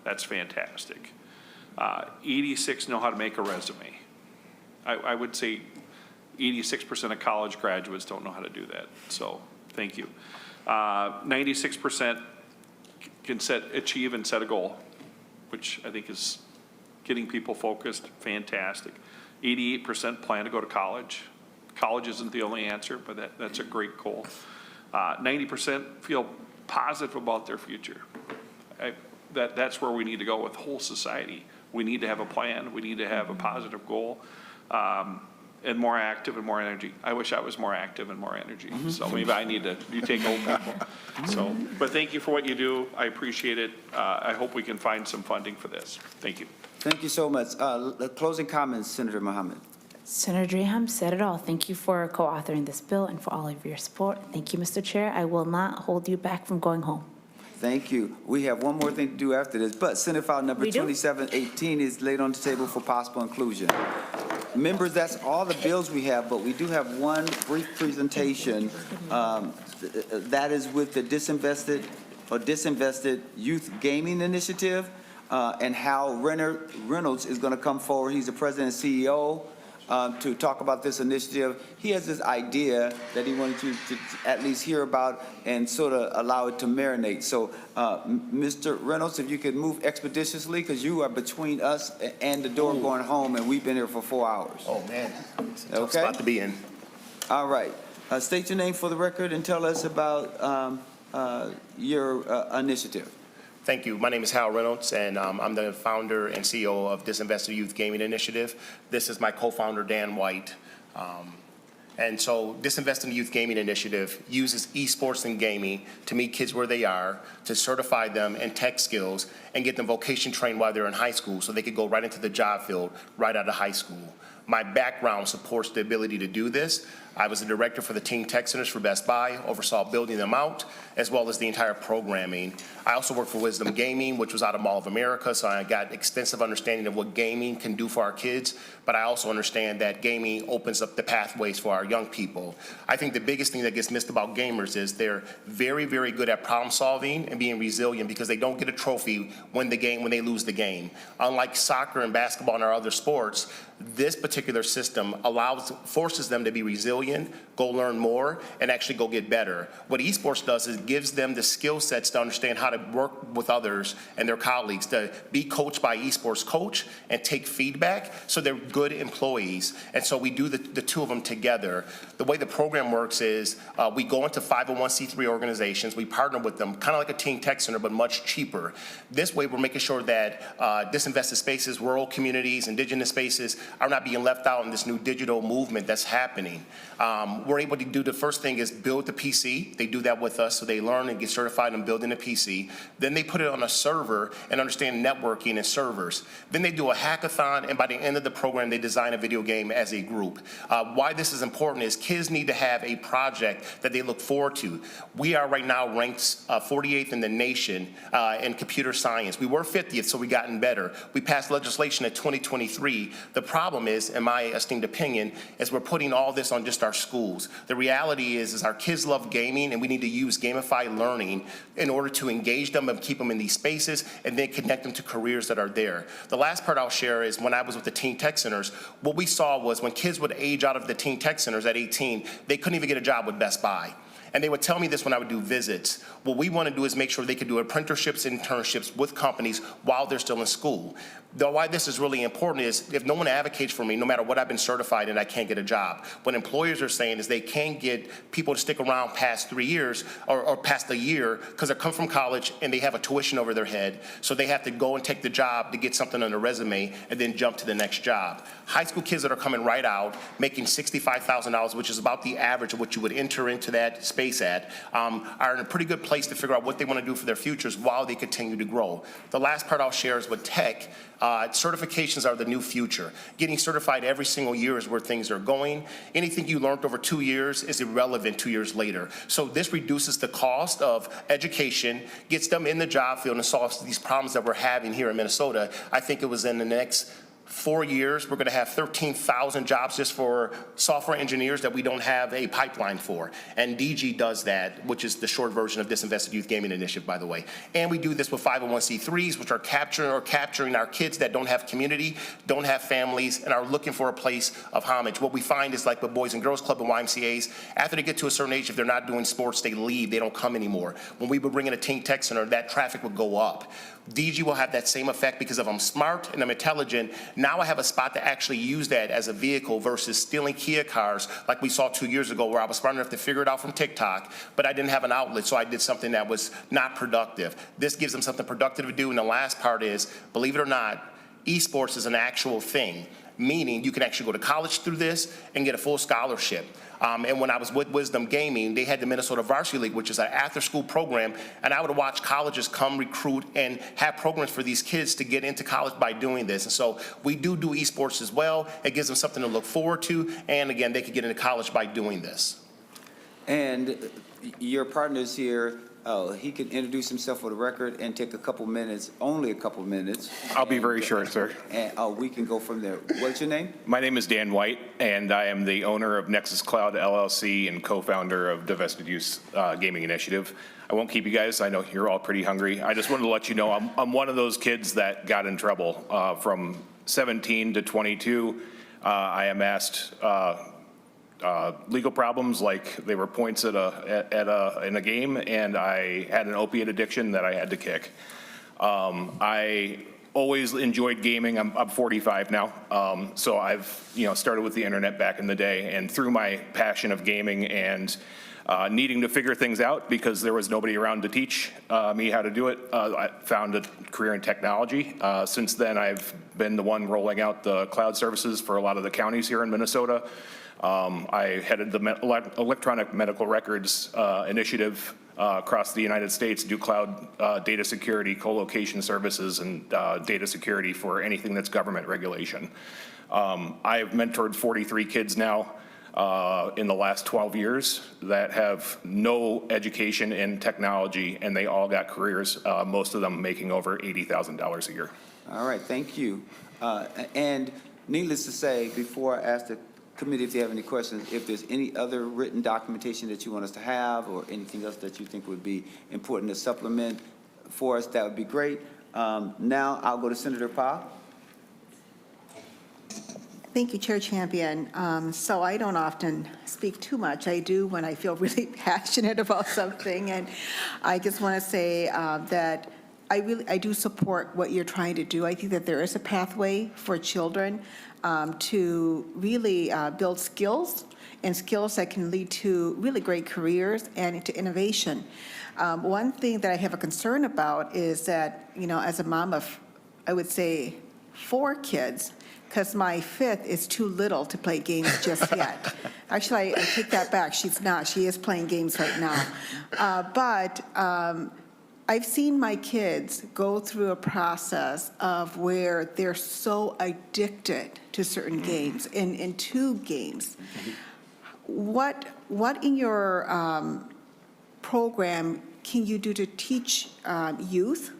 That's fantastic. 86 know how to make a resume. I would say 86% of college graduates don't know how to do that. So thank you. 96% can achieve and set a goal, which I think is getting people focused. Fantastic. 88% plan to go to college. College isn't the only answer, but that's a great goal. 90% feel positive about their future. That's where we need to go with whole society. We need to have a plan. We need to have a positive goal. and more active and more energy. I wish I was more active and more energy. So maybe I need to, you take old people. So, but thank you for what you do. I appreciate it. I hope we can find some funding for this. Thank you. Thank you so much. Closing comments, Senator Mohamed. Senator Draham said it all. Thank you for co-authoring this bill and for all of your support. Thank you, Mr. Chair. I will not hold you back from going home. Thank you. We have one more thing to do after this, but Senate File number 2718 is laid on the table for possible inclusion. Members, that's all the bills we have, but we do have one brief presentation that is with the Disinvested Youth Gaming Initiative and how Reynolds is going to come forward. He's the president and CEO. To talk about this initiative. He has this idea that he wanted to at least hear about and sort of allow it to marinate. So, Mr. Reynolds, if you could move expeditiously, because you are between us and the door going home, and we've been here for 4 hours. Oh, man. It's a tough okay? spot to be in. All right. State your name for the record and tell us about your initiative. Thank you. My name is Hal Reynolds, and I'm the founder and CEO of Disinvested Youth Gaming Initiative. This is my co-founder, Dan White. And so Disinvested Youth Gaming Initiative uses esports and gaming to meet kids where they are, to certify them in tech skills, and get them vocation trained while they're in high school so they could go right into the job field right out of high school. My background supports the ability to do this. I was the director for the Teen Tech Centers for Best Buy, oversaw building them out, as well as the entire programming. I also worked for Wisdom Gaming, which was out of Mall of America, so I got extensive understanding of what gaming can do for our kids, but I also understand that gaming opens up the pathways for our young people. I think the biggest thing that gets missed about gamers is they're very, very good at problem solving and being resilient because they don't get a trophy when they lose the game. Unlike soccer and basketball and our other sports, this particular system forces them to be resilient, go learn more, and actually go get better. What esports does is gives them the skill sets to understand how to work with others and their colleagues, to be coached by esports coach and take feedback so they're good employees. And so we do the two of them together. The way the program works is we go into 501c3 organizations, we partner with them, kind of like a teen tech center, but much cheaper. This way we're making sure that disinvested spaces, rural communities, indigenous spaces are not being left out in this new digital movement that's happening. We're able to do the first thing is build the PC. They do that with us, so they learn and get certified in building a PC. Then they put it on a server and understand networking and servers. Then they do a hackathon, and by the end of the program, they design a video game as a group. Why this is important is kids need to have a project that they look forward to. We are right now ranked 48th in the nation in computer science. We were 50th, so we've gotten better. We passed legislation in 2023. The problem is, in my esteemed opinion, is we're putting all this on just our schools. The reality is our kids love gaming, and we need to use gamified learning in order to engage them and keep them in these spaces and then connect them to careers that are there. The last part I'll share is when I was with the Teen Tech Centers, what we saw was when kids would age out of the Teen Tech Centers at 18, they couldn't even get a job with Best Buy. And they would tell me this when I would do visits. What we want to do is make sure they could do apprenticeships, internships with companies while they're still in school. Though why this is really important is if no one advocates for me, no matter what I've been certified in, I can't get a job. What employers are saying is they can't get people to stick around past 3 years or past a year because they come from college and they have a tuition over their head. So they have to go and take the job to get something on their resume and then jump to the next job. High school kids that are coming right out, making $65,000, which is about the average of what you would enter into that space at, are in a pretty good place to figure out what they want to do for their futures while they continue to grow. The last part I'll share is with tech. Certifications are the new future. Getting certified every single year is where things are going. Anything you learned over 2 years is irrelevant 2 years later. So this reduces the cost of education, gets them in the job field, and solves these problems that we're having here in Minnesota. I think it was in the next 4 years, we're going to have 13,000 jobs just for software engineers that we don't have a pipeline for. And DYGI does that, which is the short version of Disinvested Youth Gaming Initiative, by the way. And we do this with 501c3s, which are capturing our kids that don't have community, don't have families, and are looking for a place of homage. What we find is like with Boys and Girls Club and YMCAs, after they get to a certain age, if they're not doing sports, they leave, they don't come anymore. When we would bring in a teen tech center, that traffic would go up. DYGI will have that same effect because if I'm smart and I'm intelligent, now I have a spot to actually use that as a vehicle versus stealing Kia cars like we saw 2 years ago where I was smart enough to figure it out from TikTok, but I didn't have an outlet, so I did something that was not productive. This gives them something productive to do, and the last part is, believe it or not, esports is an actual thing. meaning you can actually go to college through this and get a full scholarship. And when I was with Wisdom Gaming, they had the Minnesota Varsity League, which is an after-school program, and I would watch colleges come recruit and have programs for these kids to get into college by doing this. And so we do esports as well. It gives them something to look forward to, and again, they could get into college by doing this. And your partner's here. He can introduce himself for the record and take a couple minutes, only a couple minutes. I'll be very short, sir. And we can go from there. What's your name? My name is Dan White, and I am the owner of Nexus Cloud LLC and co-founder of Divested Youth Gaming Initiative. I won't keep you guys. I know you're all pretty hungry. I just wanted to let you know I'm one of those kids that got in trouble from 17 to 22. I am asked legal problems, like they were points in a game, and I had an opiate addiction that I had to kick. I always enjoyed gaming. I'm 45 now, so I've started with the internet back in the day, and through my passion of gaming and needing to figure things out because there was nobody around to teach me how to do it, I found a career in technology. Since then, I've been the one rolling out the cloud services for a lot of the counties here in Minnesota. I headed the electronic medical records initiative across the United States, do cloud data security, co-location services, and data security for anything that's government regulation. I've mentored 43 kids now in the last 12 years that have no education in technology, and they all got careers, most of them making over $80,000 a year. All right, thank you. And needless to say, before I ask the committee if they have any questions, if there's any other written documentation that you want us to have or anything else that you think would be important to supplement for us, that would be great. Now I'll go to Senator Pyle. Thank you, Chair Champion. So I don't often speak too much. I do when I feel really passionate about something. And I just want to say that I do support what you're trying to do. I think that there is a pathway for children to really build skills, and skills that can lead to really great careers and to innovation. One thing that I have a concern about is that, as a mom of, I would say, 4 kids, because my 5th is too little to play games just yet. Actually, I take that back. She's not. She is playing games right now. But I've seen my kids go through a process of where they're so addicted to certain games and to games. What in your program can you do to teach youth,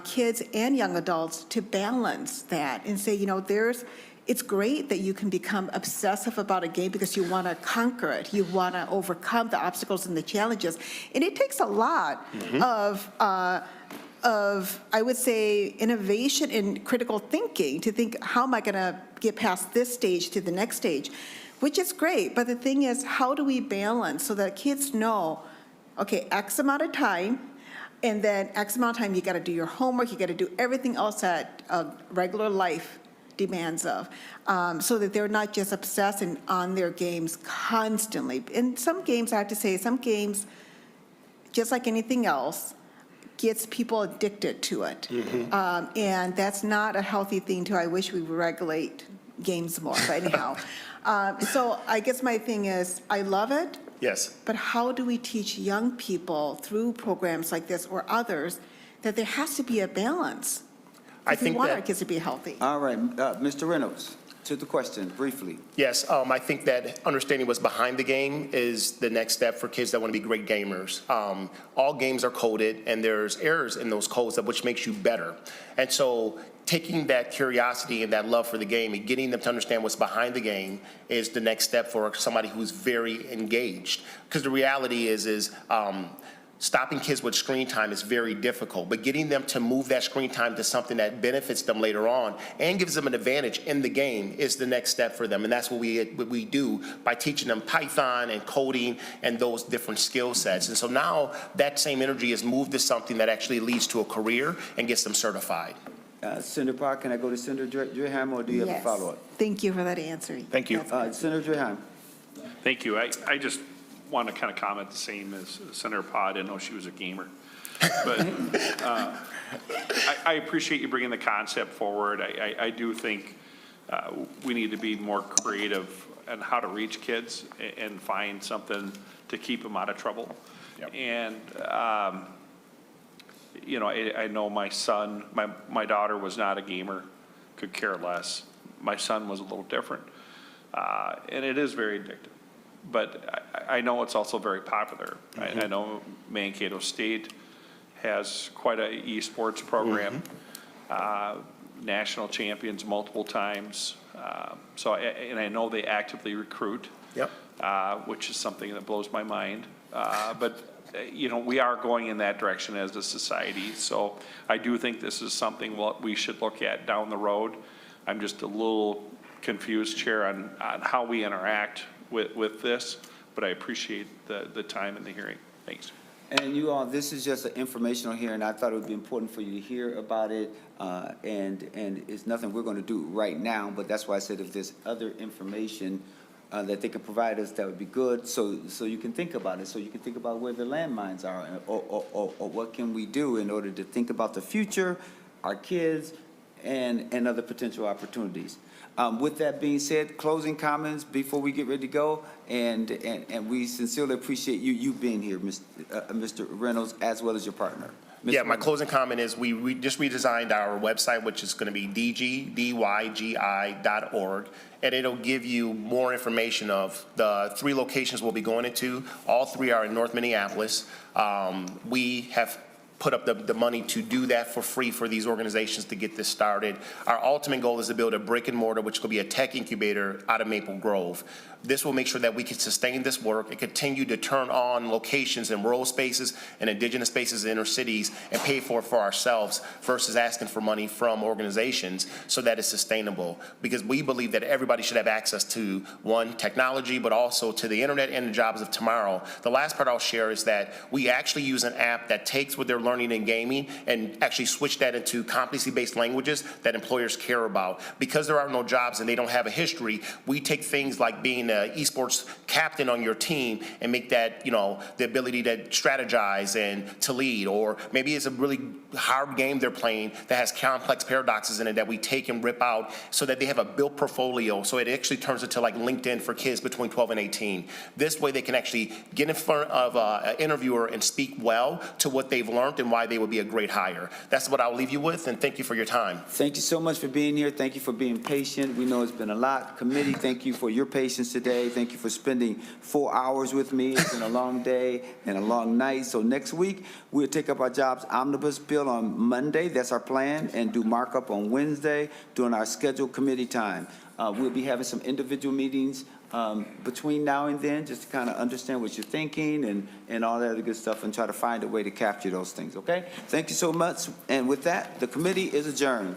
kids and young adults to balance that and say, it's great that you can become obsessive about a game because you want to conquer it. You want to overcome the obstacles and the challenges. And it takes a lot of, I would say, innovation and critical thinking to think, how am I going to get past this stage to the next stage, which is great. But the thing is, how do we balance so that kids know, okay, X amount of time, and then X amount of time, you got to do your homework, you got to do everything else that regular life demands of, so that they're not just obsessed and on their games constantly. And some games, I have to say, some games, just like anything else, gets people addicted to it. And that's not a healthy thing too. I wish we would regulate games more, but anyhow. So I guess my thing is, I love it. Yes. But how do we teach young people through programs like this or others that there has to be a balance? I think we want that, our kids to be healthy. All right, Mr. Reynolds, to the question, briefly. Yes, I think that understanding what's behind the game is the next step for kids that want to be great gamers. All games are coded, and there's errors in those codes which makes you better. And so taking that curiosity and that love for the game and getting them to understand what's behind the game is the next step for somebody who's very engaged. Because the reality is stopping kids with screen time is very difficult, but getting them to move that screen time to something that benefits them later on and gives them an advantage in the game is the next step for them. And that's what we do by teaching them Python and coding and those different skill sets. And so now that same energy is moved to something that actually leads to a career and gets them certified. Senator Park, can I go to Senator Dreheim, or do you have a follow-up? Thank you for that answer. Thank you. Senator Dreheim. Thank you. I just want to kind of comment the same as Senator Pyle. I didn't know she was a gamer. But I appreciate you bringing the concept forward. I do think we need to be more creative on how to reach kids and find something to keep them out of trouble. And, you know, I know my son, my daughter was not a gamer, could care less. My son was a little different. And it is very addictive. But I know it's also very popular. I know Mankato State has quite a esports program, national champions multiple times. And I know they actively recruit, which is something that blows my mind. But you know, we are going in that direction as a society. So I do think this is something we should look at down the road. I'm just a little confused, Chair, on how we interact with this, but I appreciate the time and the hearing. Thanks. And you all, this is just an informational hearing. I thought it would be important for you to hear about it, and it's nothing we're going to do right now, but that's why I said if there's other information that they can provide us, that would be good, so you can think about it, so you can think about where the landmines are, or what can we do in order to think about the future, our kids, and other potential opportunities. With that being said, closing comments before we get ready to go, and we sincerely appreciate you being here, Mr. Reynolds, as well as your partner. Yeah, my closing comment is we just redesigned our website, which is going to be DYGI.org, and it'll give you more information of the 3 locations we'll be going into. All 3 are in North Minneapolis. We have put up the money to do that for free for these organizations to get this started. Our ultimate goal is to build a brick and mortar, which will be a tech incubator out of Maple Grove. This will make sure that we can sustain this work and continue to turn on locations in rural spaces and indigenous spaces in inner cities and pay for it for ourselves versus asking for money from organizations so that it's sustainable. Because we believe that everybody should have access to, one, technology, but also to the internet and the jobs of tomorrow. The last part I'll share is that we actually use an app that takes what they're learning in gaming and actually switch that into competency-based languages that employers care about. Because there are no jobs and they don't have a history, we take things like being an esports captain on your team and make that, you know, the ability to strategize and to lead, or maybe it's a really hard game they're playing that has complex paradoxes in it that we take and rip out so that they have a built portfolio, so it actually turns into like LinkedIn for kids between 12 and 18. This way they can actually get in front of an interviewer and speak well to what they've learned and why they would be a great hire. That's what I'll leave you with, and thank you for your time. Thank you so much for being here. Thank you for being patient. We know it's been a lot. Committee, thank you for your patience today. Thank you for spending 4 hours with me. It's been a long day and a long night. So next week, we'll take up our jobs omnibus bill on Monday. That's our plan, and do markup on Wednesday during our scheduled committee time. We'll be having some individual meetings between now and then, just to kind of understand what you're thinking and all that other good stuff, and try to find a way to capture those things, okay? Thank you so much. And with that, the committee is adjourned.